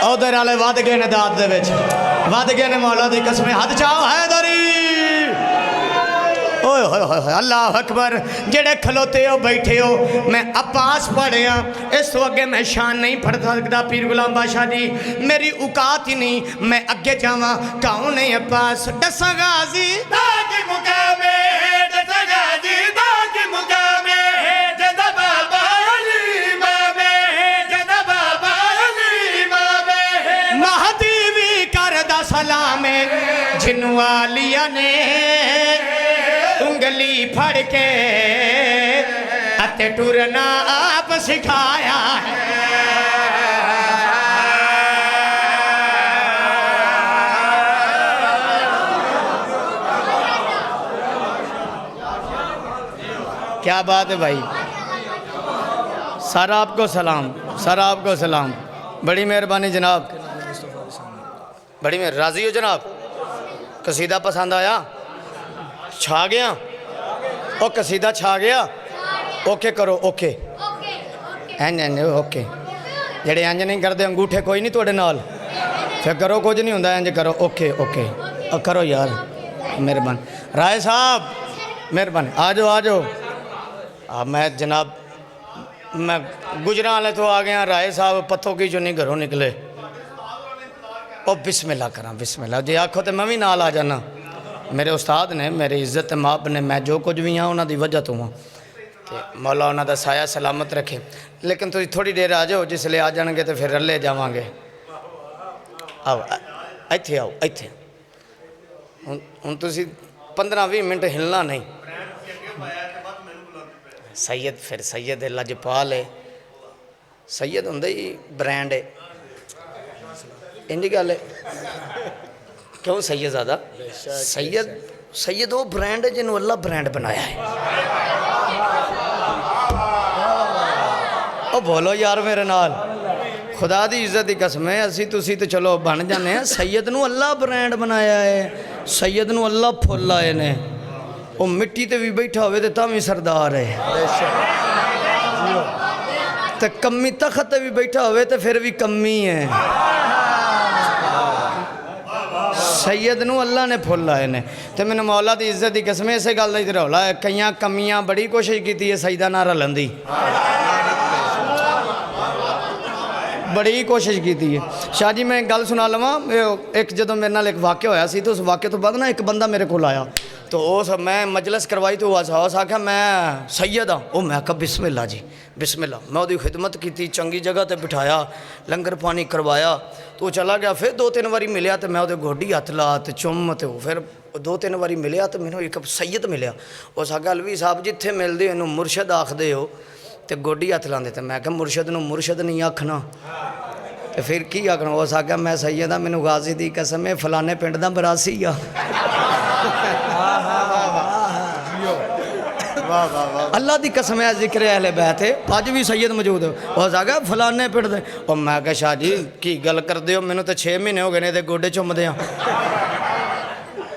ادھر والے ود گئے نے داد دے وچ ود گئے نے مولا دی قسم ہاتھ چاہو حیدری اوئے ہوئے ہوئے اللہ اکبر جڑے کھلوتے ہو بیٹھے ہو میں عباس پڑھے ہاں اس وقت میں شان نہیں پڑھ سکتا پیر غلام بادشاہ جی میری اوقات ہی نہیں میں اگے جاواں کون ہے عباس دساں غازی داغ مقامے دساں غازی داغ مقامے جدا بابا علی بابے جدا بابا علی بابے مہدی بھی کردہ سلام جنوں والیا نے انگلی پھڑ کے اتے ٹورنا آپ سکھایا کیا بات ہے بھائی سارا آپ کو سلام سارا آپ کو سلام بڑی مہربانی جناب بڑی راضی ہو جناب قصیدہ پسند آیا چھا گیا او قصیدہ چھا گیا اوکے کرو اوکے اوکے جڑے انج نہیں کرتے انگوٹھے کوئی نہیں توڑے نال پھر کرو کچھ نہیں ہوتا انج کرو اوکے اوکے کرو یار مہربانی رائے صاحب مہربانی آ جاؤ میں جناب میں گجراں والے تو آ گیا رائے صاحب پتوں کی جو نہیں گھروں نکلے او بسم اللہ کراں بسم اللہ جی آکھو تو میں بھی نال آ جانا میرے استاد نے میرے عزت ماب نے میں جو کچھ بھی ہاں انہاں دی وجہ تو ہوں کہ مولا انہاں دا سایہ سلامت رکھے لیکن تسی تھوڑی دیر آ جاؤ جس لئے آ جان گے تو پھر رلے جاواں گے آؤ ایتھے آؤ ایتھے ہن تسی 15-20 منٹ ہلنا نہیں سید پھر سید لجپال ہے سید ہوں ہی برینڈ ہے انجی گل ہے کیوں سید زیادہ سید وہ برینڈ ہے جنہوں اللہ برینڈ بنایا ہے او بولو یار میرے نال خدا دی عزت دی قسم ہے اسی تسی تو چلو بن جانے ہیں سید نو اللہ برینڈ بنایا ہے سید نو اللہ پھول آئے نے وہ مٹی تے بھی بیٹھا ہوئے تے تامی سردار ہے تے کمی تخت تے بھی بیٹھا ہوئے تے پھر بھی کمی ہے سید نو اللہ نے پھول لائے نے تے میں نے مولا دی عزت دی قسم اسے گل دی رولا ہے کئیاں کمیاں بڑی کوشش کی تھی سیدہ نہ رلندی بڑی کوشش کی تھی شاہ جی میں ایک گل سنا لواں ایک جدوں میرے نال ایک واقعہ ہویا سی تو اس واقعے تو بعد نا ایک بندہ میرے کو آیا تو میں مجلس کروائی تو اس آکھا میں سید ہاں او میں کہا بسم اللہ جی بسم اللہ میں وہ خدمت کی تھی چنگی جگہ تے بٹھایا لنگر پانی کروایا تو وہ چلا گیا پھر 2-3 واری ملیا تو میں وہ گوڈی ہاتھ لا تے چم تے پھر 2-3 واری ملیا تو میں ایک سید ملیا اس آکھا الوی صاحب جتھے مل دے انہوں مرشد آکھ دے ہو تے گوڈی ہاتھ لاندے تے میں کہا مرشد نو مرشد نہیں آکھنا تے پھر کی آکھنا اس آکھا میں سید ہاں مینوں غازی دی قسم ہے فلانے پنڈ دا براسی آ اللہ دی قسم ہے ذکر اہل بیت ہے آج بھی سید موجود ہے وہ آگا فلانے پڑھ دے اور میں کہا شاہ جی کی گل کر دے ہو میں نے تو 6 مہینے ہو گئے نے تے گوڈے چم دے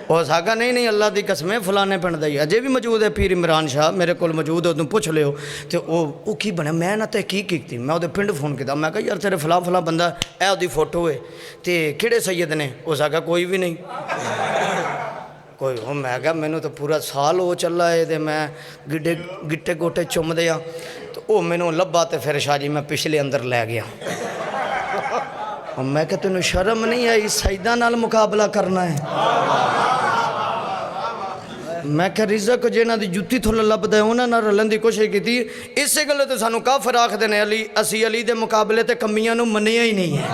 وہ آگا نہیں اللہ دی قسم ہے فلانے پڑھ دے اجے بھی موجود ہے پیر عمران شاہ میرے کول موجود ہو تم پوچھ لے ہو تے وہ کی بنے میں نہ تحقیق کی میں وہ پنڈ فون کیتا میں کہا یار تیرے فلاں بندہ اے وہ فوٹو ہے تے کہڑے سید نے اس آگا کوئی بھی نہیں کوئی ہوں میں کہا میں نے تو پورا سال ہو چلا ہے تے میں گٹے گوٹے چم دیا تو وہ میں نے لبا تے پھر شاہ جی میں پچھلے اندر لے گیا اور میں کہا تینوں شرم نہیں آئی سیدہ نال مقابلہ کرنا ہے میں کہا رزق جنہاں دی جُتی تھوڑا لب دے انہاں نہ رلن دی کوشش کی تھی اس سے گلے تو سانو کافر آکھ دینے اسی علی دے مقابلے تے کمیاں نو منیا ہی نہیں ہے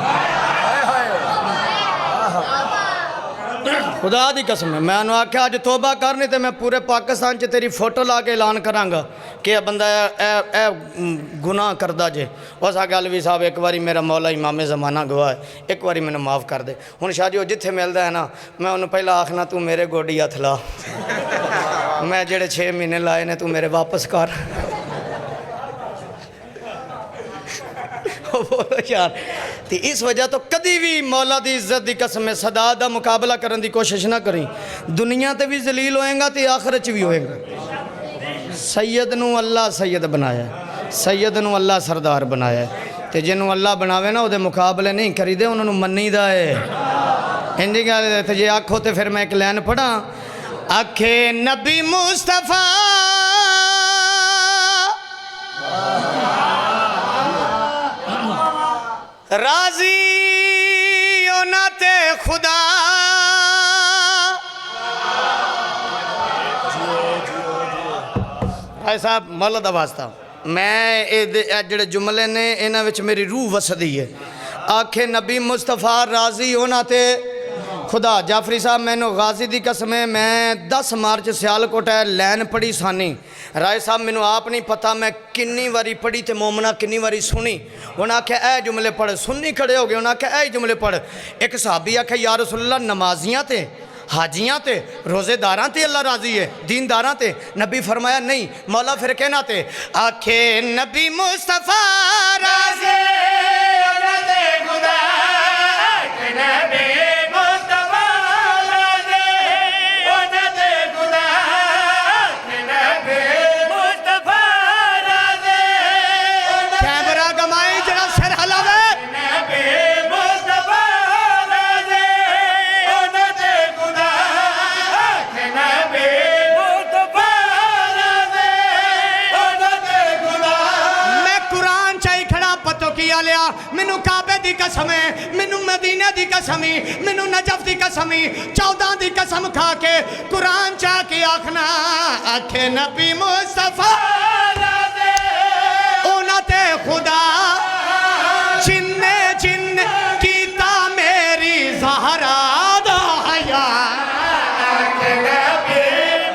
خدا دی قسم ہے میں انہوں آکھا آج توبہ کرنی تے میں پورے پاکستان چے تیری فوٹو لا کے اعلان کرانگا کہ یہ بندہ اے گناہ کردہ جے اس آگے علوی صاحب ایک باری میرا مولا امام زمانہ گواہ ہے ایک باری میں نے معاف کر دے ہن شاہ جی وہ جتھے ملدا ہے نا میں انہوں پہلا آکھنا تو میرے گوڈی ہتھ لا میں جڑے 6 مہینے لائے نے تو میرے واپس کر بولو یار تی اس وجہ تو کدی بھی مولا دی عزت دی قسم میں صدا دا مقابلہ کرن دی کوشش نہ کریں دنیا تے بھی ذلیل ہوئیں گا تے آخرت چ بھی ہوئیں گا سید نو اللہ سید بنایا ہے سید نو اللہ سردار بنایا ہے تے جنوں اللہ بناوے نا وہ دے مقابلے نہیں کری دے انہوں منی دا ہے ہندی گل تے جے آکھو تے پھر میں ایک لائن پڑھا آکھے نبی مصطفیٰ راضی ہونا تے خدا بھائی صاحب مولا دا واسطہ میں جڑے جملے نے انہاں وچ میری روح وسدی ہے آکھے نبی مصطفیٰ راضی ہونا تے خدا جعفری صاحب میں نو غازی دی قسم ہے میں 10 مارچ سیالکوٹ ہے لین پڑھی سانی رائے صاحب میں نو آپ نہیں پتا میں کنی واری پڑھی تے مومنہ کنی واری سنی انہاں کہ اے جملے پڑھ سنی کھڑے ہو گئے انہاں کہ اے جملے پڑھ ایک صحابی آکھے یا رسول اللہ نمازیاں تے حاجیاں تے روزے داراں تے اللہ راضی ہے دین داراں تے نبی فرمایا نہیں مولا پھر کہنا تے آکھے نبی مصطفیٰ راضی ہونا تے خدا نبی مینو کعبے دی قسم ہے مینو مدینہ دی قسم ہے مینو نجف دی قسم ہے 14 دی قسم کھا کے قرآن چاہ کے آکھنا آکھے نبی مصطفیٰ اونا تے خدا جن کیتا میری زہرا دا حیا آکھے نبی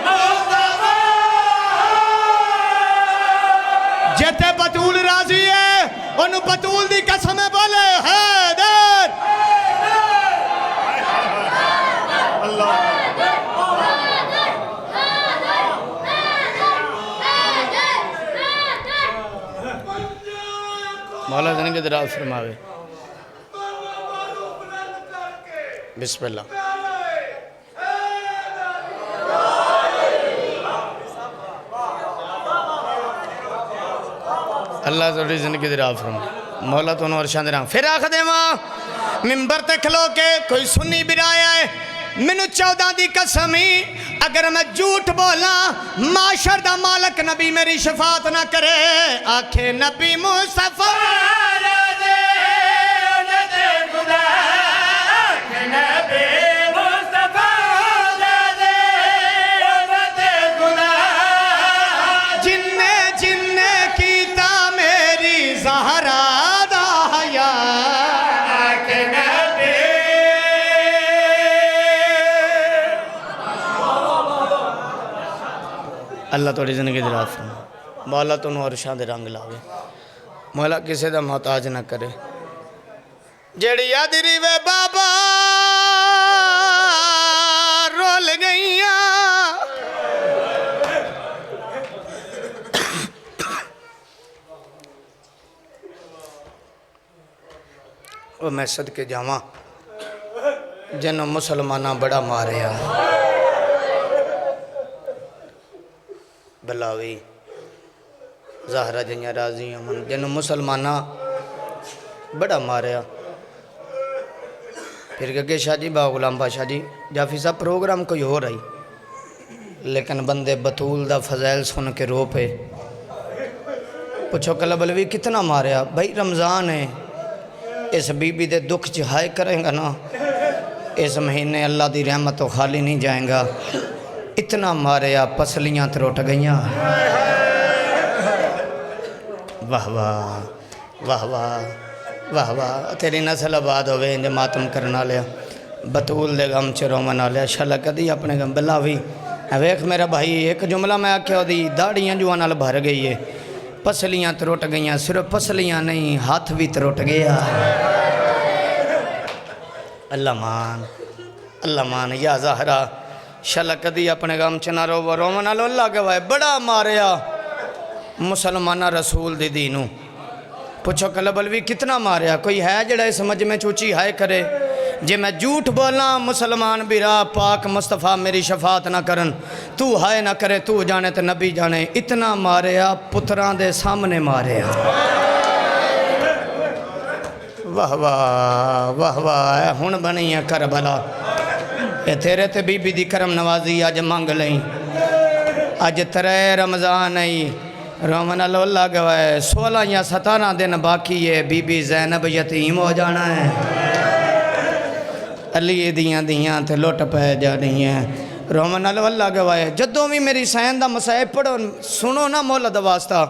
مصطفیٰ جتے بطول راضی ہے انہوں بطول دی قسم بولے حیدر مولا زندگی دراز فرماوے بسم اللہ اللہ ضروری زندگی دی راہ فرما مولا تو نور شان دینا پھر آخ دے ماں ممبر تے کھلو کے کوئی سنی برایا ہے منو 14 دی قسمی اگر میں جھوٹ بولا معاشر دا مالک نبی میری شفاعت نہ کرے آکھے نبی مصطفیٰ اللہ توڑی زندگی دراز فرما مولا تو نور شان دے رنگ لاوے مولا کسے دا محتاج نہ کرے جیڑی یاد ریوے بابا رول گئیاں وہ میں صدقے جاواں جنہوں مسلمانہ بڑا ماریا بلاوی زہرہ جنیا راضی امن جنہوں مسلمانہ بڑا ماریا پھر کہ شاہ جی با غلام بادشاہ جی جعفری صاحب پروگرام کوئی ہو رہی لیکن بندے بطول دا فضائل سن کے رو پہ پوچھو کلا بلوی کتنا ماریا بھائی رمضان ہے اس بی بی دے دکھ چہائے کریں گا نا اس مہینے اللہ دی رحمت تو خالی نہیں جائیں گا اتنا ماریا پسلیاں تروٹ گئیاں واہ واہ واہ واہ واہ واہ تیری نسل آباد ہوئے انجھے ماتم کرنا لیا بطول دے غم چرو منا لیا شالہ کدی اپنے غم بلاوی ویکھ میرا بھائی ایک جملہ میں آکھیا دی داڑیاں جو نال بھر گئی ہے پسلیاں تروٹ گئیاں صرف پسلیاں نہیں ہاتھ بھی تروٹ گیا اللہ مان یا زہرہ شالہ کدی اپنے غم چنا رو رو منا لو اللہ گوائے بڑا ماریا مسلمانہ رسول دی دینوں پوچھو کلبلوی کتنا ماریا کوئی ہے جڑا اس سمجھ میں چوچی ہائے کرے جے میں جھوٹ بولا مسلمان بیرا پاک مصطفیٰ میری شفاعت نہ کرن تو ہائے نہ کرے تو جانے تے نبی جانے اتنا ماریا پتران دے سامنے ماریا واہ واہ واہ واہ ہن بنی ہے کربلا اے تیرے تے بی بی دی کرم نوازی اج منگ لئی اج 3 رمضان آئی رومن اللہ گوائے 16 یا 17 دن باقی ہے بی بی زینب یتیم ہو جانا ہے علی دیاں دیاں تے لٹ پہ جانی ہے رومن اللہ گوائے جدوں بھی میری سین دا مسائب پڑھو سنو نا مولا دا واسطہ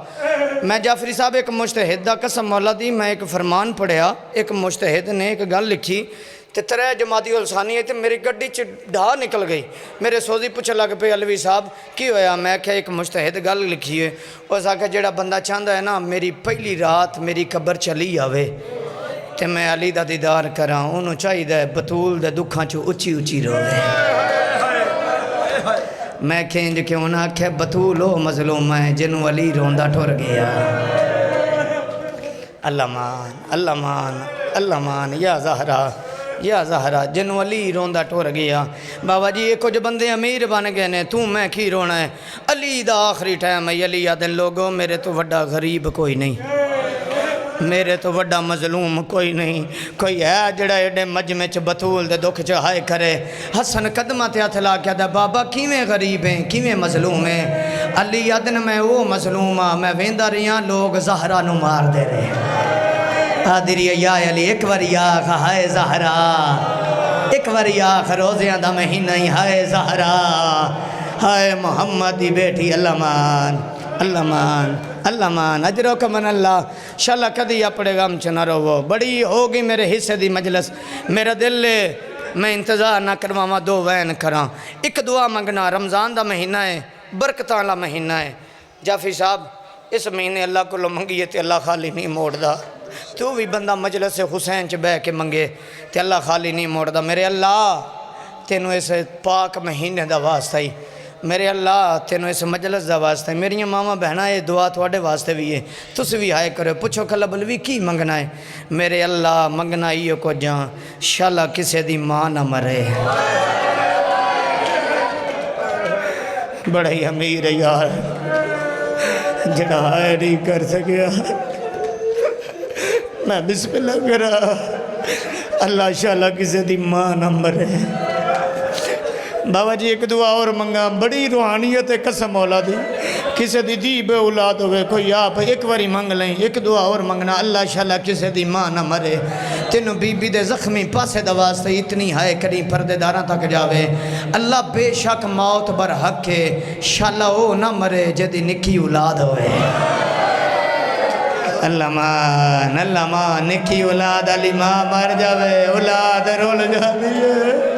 میں جعفری صاحب ایک مجتہد دا قسم مولا دی میں ایک فرمان پڑھیا ایک مجتہد نے ایک گل لکھی تے 3 جمادی الثانی ہے تے میری گڈی چ ڈھا نکل گئی میرے سوزی پوچھا لگ پہ علوی صاحب کی ہویا میں کہا ایک مجتہد گل لکھی ہے اس آکھا جیڑا بندہ چاہتا ہے نا میری پہلی رات میری قبر چلی آوے تے میں علی دا دیدار کراں انہوں چاہی دے بطول دے دکھاں چو اچھی اچھی روے میں کھینج کیوں نہ کہ بطول ہو مظلوم ہے جنوں علی روندہ ٹھور گیا اللہ مان اللہ مان اللہ مان یا زہرا جنوں علی روندہ ٹھور گیا بابا جی ایک کچھ بندے امیر بن گئے نے تو میں کی رونا ہے علی دا آخری ٹائم ہے علی آدن لوگوں میرے تو وڈا غریب کوئی نہیں میرے تو وڈا مظلوم کوئی نہیں کوئی ہے جڑا ایڈے مجمع چ بطول دے دکھ چہائے کرے حسن قدمہ تے ہتھ لا کے دا بابا کیویں غریب ہیں کیویں مظلوم ہیں علی آدن میں وہ مظلوم ہاں میں ویندا رہیاں لوگ زہرا نو مار دے رہے آدری یا علی ایک واری آخ ہائے زہرا ایک واری آخ روزیاں دا مہینہ ہی ہائے زہرا ہائے محمد دی بیٹی اللہ مان اللہ مان اللہ مان اجرو کا من اللہ شاءاللہ کدی اپنے غم چ نہ رو بڑی ہوگی میرے حصے دی مجلس میرا دل لے میں انتظار نہ کرواں 2 وین کراں ایک دعا منگنا رمضان دا مہینہ ہے برکتاں والا مہینہ ہے جعفری صاحب اس مہینے اللہ کو منگیے تے اللہ خالی نہیں موڑ دا تو بھی بندہ مجلس حسین چ بہ کے منگے تے اللہ خالی نہیں موڑ دا میرے اللہ تینوں اس پاک مہینے دا واسطہ ہی میرے اللہ تینوں اس مجلس دا واسطہ ہے میری ماما بہنا یہ دعا تھوڑے واسطے بھی ہے تس بھی آئے کرو پوچھو کھلا بلوی کی منگنا ہے میرے اللہ منگنا ہی کو جان شاءاللہ کسے دی ماں نہ مرے بڑا ہی امیر ہے یار جڑا آئے نہیں کر سکیا میں بسم اللہ کرا اللہ شاءاللہ کسے دی ماں نہ مرے بابا جی ایک دعا اور منگا بڑی روحانیت ہے قسم مولا دی کسے دی بے اولاد ہوئے کوئی آپ ایک واری منگ لیں ایک دعا اور منگنا اللہ شاءاللہ کسے دی ماں نہ مرے تینوں بی بی دے زخمی پاسے دواستے اتنی ہائے کری پردے داراں تک جاوے اللہ بے شک موت بر حق ہے شاءاللہ او نہ مرے جدی نکی اولاد ہوئے اللہ مان نکی اولاد علی ماں مر جاوے اولاد رول جا دیئے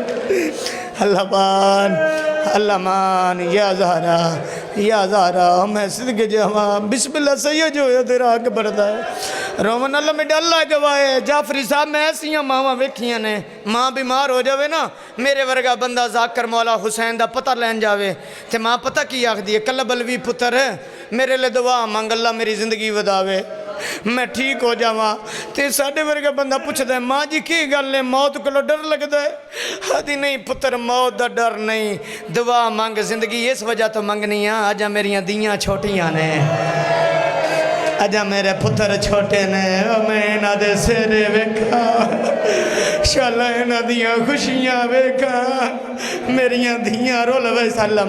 اللہ مان یا زہرا میں صدقے جہاں بسم اللہ سید جو ہے تیرا آگے بڑھتا ہے رومن اللہ میں ڈاللہ گواہے جعفری صاحب میں ایسیاں ماں ویکھیاں نے ماں بیمار ہو جاوے نا میرے ورگا بندہ ذاکر مولا حسین دا پتہ لین جاوے تے ماں پتہ کی آکھ دیئے کل بلوی پتر ہے میرے لئے دعا مانگ اللہ میری زندگی وداوے میں ٹھیک ہو جاواں تے ساڑھے ورگا بندہ پوچھ دے ماں جی کی گل ہے موت کو ڈر لگ دے ہدی نہیں پتر موت دا ڈر نہیں دعا مانگ زندگی اس وجہ تو منگنی ہاں آجا میریاں دیاں چھوٹیاں نے اجا میرے پتر چھوٹے نے میں انہاں دے سیرے ویکھا شاءاللہ انہاں دیاں خوشیاں ویکھا میریاں دیاں رول ویسا اللہ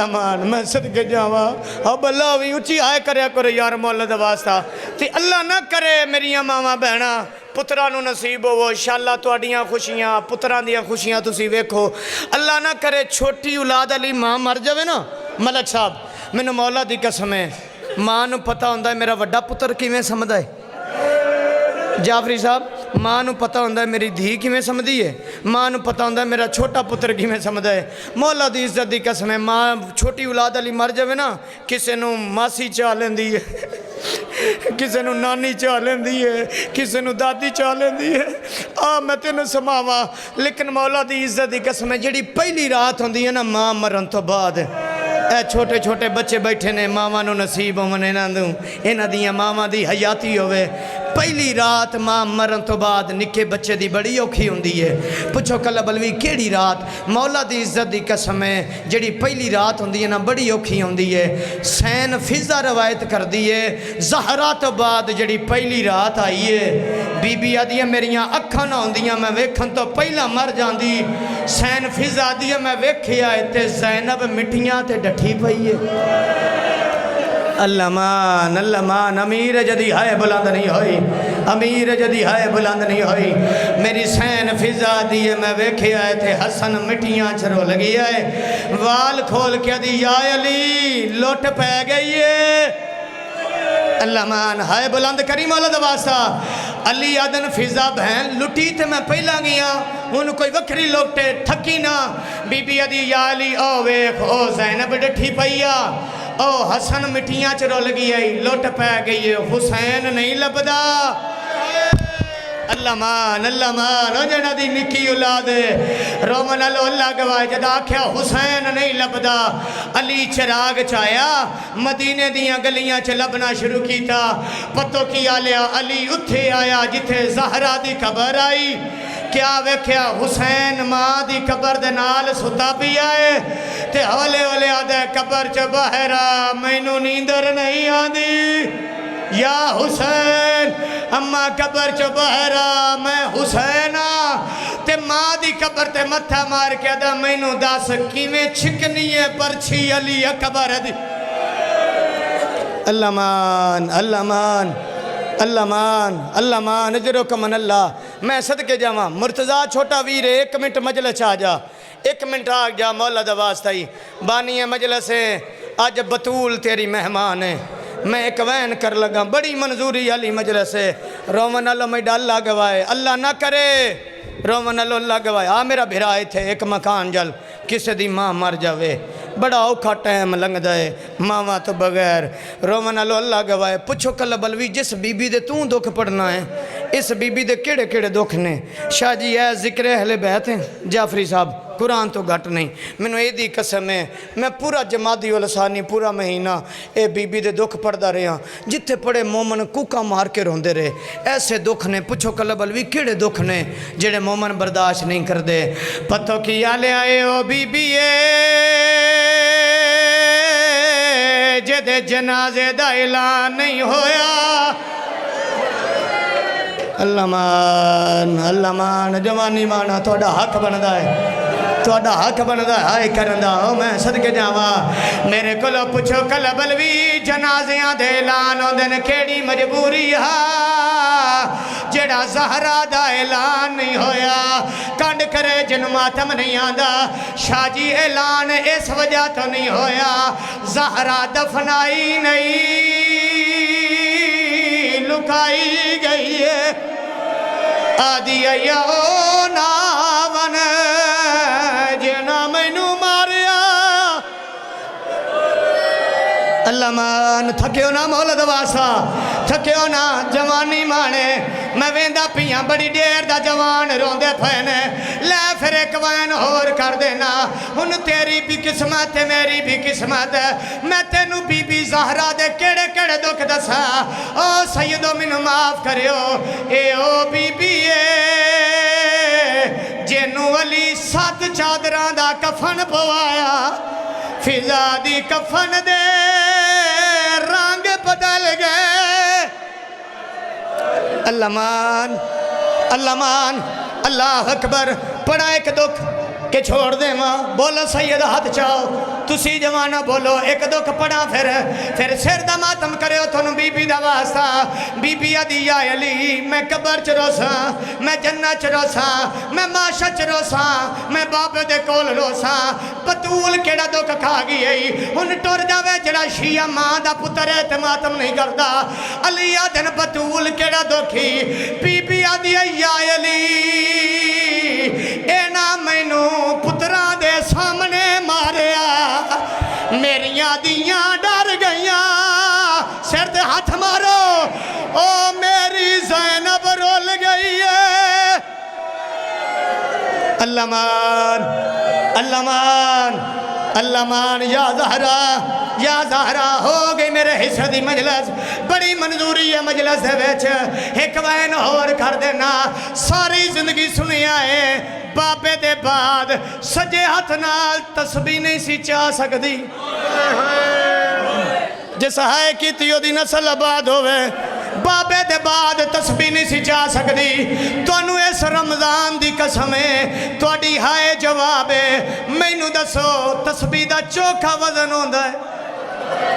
مان میں صدقے جاواں اب اللہ بھی اچھی آئے کرے یار مولد واسطہ تے اللہ نہ کرے میریاں ماما بہنا پترانو نصیب ہو انشاءاللہ تواڈیاں خوشیاں پتران دیاں خوشیاں تسی ویکھو اللہ نہ کرے چھوٹی اولاد علی ماں مر جاوے نا ملک صاحب مینوں مولا دی قسم ہے ماں نو پتہ ہوندا ہے میرا وڈا پتر کیویں سمجھدا ہے جعفری صاحب ماں نو پتہ ہوندا ہے میری دھی کیویں سمجھدی ہے ماں نو پتہ ہوندا ہے میرا چھوٹا پتر کیویں سمجھدا ہے مولا دی عزت دی قسم ہے ماں چھوٹی اولاد علی مر جاوے نا کسے نو ماسی چاہ لیندی ہے کسے نو نانی چاہ لیندی ہے کسے نو دادی چاہ لیندی ہے میں تینوں سماواں لیکن مولا دی عزت دی قسم ہے جڑی پہلی رات ہوندی ہے نا ماں مرن تو بعد اے چھوٹے چھوٹے بچے بیٹھے نے ماما نو نصیب ہونے نہ دوں انہاں دیاں ماما دی حیاتی ہوئے پہلی رات ماں مرن تو بعد نکے بچے دی بڑی اوکھی ہوندی ہے پوچھو کلا بلوی کیڑی رات مولا دی عزت دی قسم ہے جڑی پہلی رات ہوندی ہے نا بڑی اوکھی ہوندی ہے سین فضا روایت کر دی ہے زہرا تو بعد جڑی پہلی رات آئی ہے بی بی آدھی ہے میریاں اکھاں نہ ہوندیاں میں ویکھن تو پہلا مر جاندی سین فضا دی میں ویکھیا تے زینب مٹھیاں تے ڈٹھی پئی ہے اللہ مان امیر جدی ہائے بلند نہیں ہوئی امیر جدی ہائے بلند نہیں ہوئی میری سین فضا دیئے میں ویکھے آئے تھے حسن مٹیاں چرو لگی آئے وال کھول کے دی یا علی لوٹ پہ گئی ہے اللہ مان ہائے بلند کری مولا دواسا علی آدن فضا بہن لٹی تے میں پہلا گیا ان کوئی وکری لوٹے تھکی نہ بی بی ادی یا علی او ویکھ او زینب ڈٹھی پئیا او حسن مٹیاں چرو لگی آئی لوٹ پہ گئی ہے حسین نہیں لبدا اللہ مان او جنہ دی نکی اولاد رومن اللہ گواہ جدا کیا حسین نہیں لبدا علی چراغ چایا مدینے دیاں گلیاں چ لبنا شروع کی تھا پتو کیا لیا علی اتھے آیا جتھے زہرہ دی قبر آئی کیا ویکھیا حسین ماں دی قبر دے نال ستا بھی آئے تے ہولے ہولے آدھے قبر چ بہرا مینوں نیندر نہیں آدھی یا حسین اما قبر چ بہرا میں حسینہ تے ماں دی قبر تے متھا مار کے آدھا مینوں دس کیویں چھکنی ہے پرچھی علی قبر دی اللہ مان اللہ مان اجرو کمن اللہ میں صدقے جاواں مرتضیٰ چھوٹا ویر ایک منٹ مجلس آ جا ایک منٹ آ جا مولا دا واسطہ ہی بانی مجلس ہے آج بطول تیری مہمان ہے میں ایک وین کر لگا بڑی منظوری علی مجلس ہے رومن اللہ میں ڈاللہ گوائے اللہ نہ کرے رومن اللہ گوائے میرا بھرائے تھے ایک مکان جل کسے دی ماں مر جاوے بڑا اوکھا ٹائم لنگ دائے ماں تو بغیر رومن اللہ گوائے پچھو کل بلوی جس بی بی دے توں دکھ پڑھنا ہے اس بی بی دے کیڑے کیڑے دکھ نے شاہ جی اے ذکر اہل بیت ہیں جعفری صاحب قرآن تو گھٹ نہیں مینوں اے دی قسم ہے میں پورا جمادی والسانی پورا مہینہ اے بی بی دے دکھ پڑھدا رہا جتھے پڑے مومن کوکا مار کے روندے رہے ایسے دکھ نے پچھو کل بلوی کیڑے دکھ نے جڑے مومن برداشت نہیں کر دے پتو کیا لے آئے او بی بی جدے جنازے دا اعلان نہیں ہویا اللہ مان جوانی مانا توڑا حق بندا ہے توڑا حق بندا ہے آئے کرندہ ہو میں صدقے جاواں میرے کلو پچھو کل بلوی جنازیاں دے اعلان ہو دن کیڑی مجبوری جڑا زہرہ دا اعلان نہیں ہویا کانڈ کرے جن ماتم نہیں آندہ شاہ جی اعلان اس وجہ تو نہیں ہویا زہرہ دفنائی نہیں لکائی گئی ہے آدھی ایو ناون جنا مینوں ماریا اللہ مان تھکیو نا مولا دواسا تھکیو نا جوانی مانے میں ویندہ پیاں بڑی دیر دا جوان روندے پھینے لے پھر ایک وین اور کر دینا ان تیری بھی قسمت ہے میری بھی قسمت ہے میں تینو بی بی زہرہ دے کیڑے کیڑے دکھ دسا او سیدو منو معاف کریو اے او بی بی جنو علی 7 چادران دا کفن پوایا فضا دی کفن دے رنگ بدل گئے اللہ مان اللہ اکبر پڑا ایک دکھ کہ چھوڑ دے ماں بولو سید ہاتھ چاہو تسی جوانہ بولو ایک دکھ پڑا پھر سر دا ماتم کرے ہو تھنو بی بی دا واسطہ بی بی آدھی یا علی میں قبر چ روسا میں جنہ چ روسا میں ماشا چ روسا میں باپ دے کول روسا بطول کیڑا دکھ کھا گئی ہے ان ٹور جاوے جڑا شیعہ ماں دا پتر ہے تے ماتم نہیں کردا علی آدھن بطول کیڑا دکھی بی بی آدھی یا علی اے نا مینوں پتران دے سامنے ماریا میریاں دیاں ڈر گئیاں سر دے ہاتھ مارو او میری زینب رول گئی ہے اللہ مان یا زہرہ ہو گئی میرے حصہ دی مجلس بڑی منظوری ہے مجلس دے ویچ ایک وین اور کر دینا ساری زندگی سنی آئے بابے دے بعد سجے ہاتھ نال تسبیح نہیں سی چاہ سکتی جس ہائے کی تیو دی نسل آباد ہوئے بابے دے بعد تسبیح نہیں سی چاہ سکتی تو انہوں اس رمضان دی قسم ہے تواڈی ہائے جواب ہے مینوں دسو تسبیح دا چوکھا وزن ہوندا ہے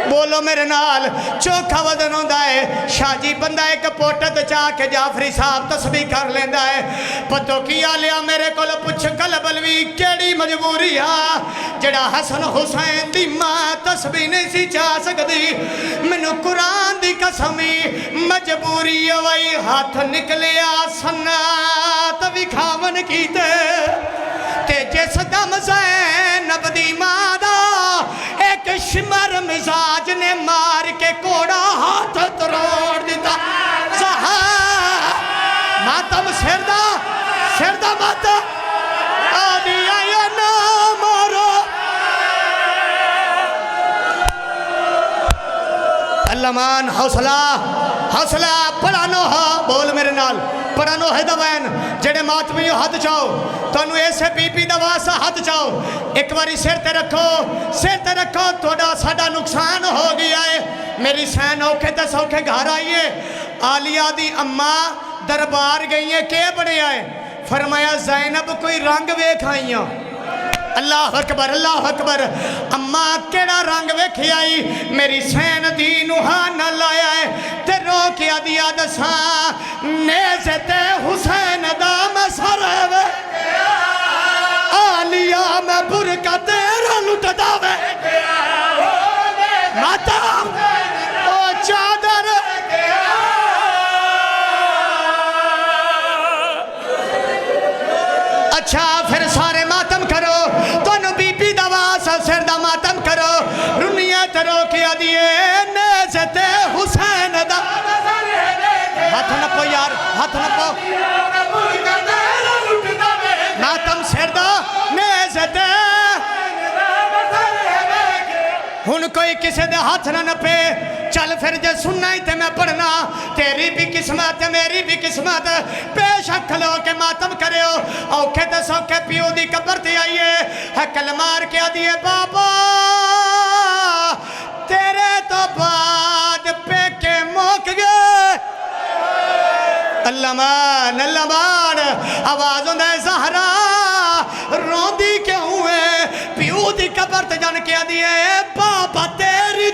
بولو میرے نال چوکھا وزن ہوندا ہے شاہ جی بندہ ایک پوٹت چاہ کے جعفری صاحب تسبیح کر لیندا ہے پتو کیا لیا میرے کول پوچھ کلبلوی کیڑی مجبوری آ جڑا حسن حسین دی ماں تسبیح نہیں سی چاہ سکدی مینوں قرآن دی قسمی مجبوری وئی ہاتھ نکلیا سنات وکھاون کیتے تے جس دم زینب دی ماں دا ایک شمر مزاج نے مار کے کوڑا ہاتھ تروڑ دیتا ماتم سردہ ماتم آدھی آیا نا مارو اللہ مان حوصلہ پڑھانو ہاں بول میرے نال پڑھانو ہے دوین جڑے ماتمیوں ہاتھ چاہو تو انہوں ایسے پی پی دواسا ہاتھ چاہو ایک باری سر تے رکھو توڑا ساڑا نقصان ہو گیا ہے میری سین اوکھے تے سوکھے گھر آئیے آلیہ دی اماں دربار گئی ہیں کہ بڑے آئے فرمایا زینب کوئی رنگ ویکھ آئیاں اللہ اکبر اماں کیڑا رنگ ویکھی آئی میری سین دی نوحانہ لایا ہے تے رو کیا دیا دساں نیزے تے حسین دا مسرے آلیہ میں برکہ تیرا لٹ داوے ماتا او چادر اچھا پھر سارے ماتم کرو تونو بی بی دواسا سردہ ماتم کرو رنیت رو کیا دیئے نیزت حسین دا ہاتھ نپو یار ہاتھ نپو ماتم سردہ نیزت ہن کوئی کسے دے ہاتھ نہ نپے چل پھر جے سننا ہی تے میں پڑھنا تیری بھی قسمت میری بھی قسمت پیش کھلو کے ماتم کرے ہو اوکھے تے سوکھے پیو دی قبر تے آئیے حکل مار کے دیئے بابا تیرے تو بعد پہ کے موک گئے اللہ مان آواز ہوندہ ہے زہرا روندی کیوں ہے پیو دی قبر تے جان کے دیئے بابا تیری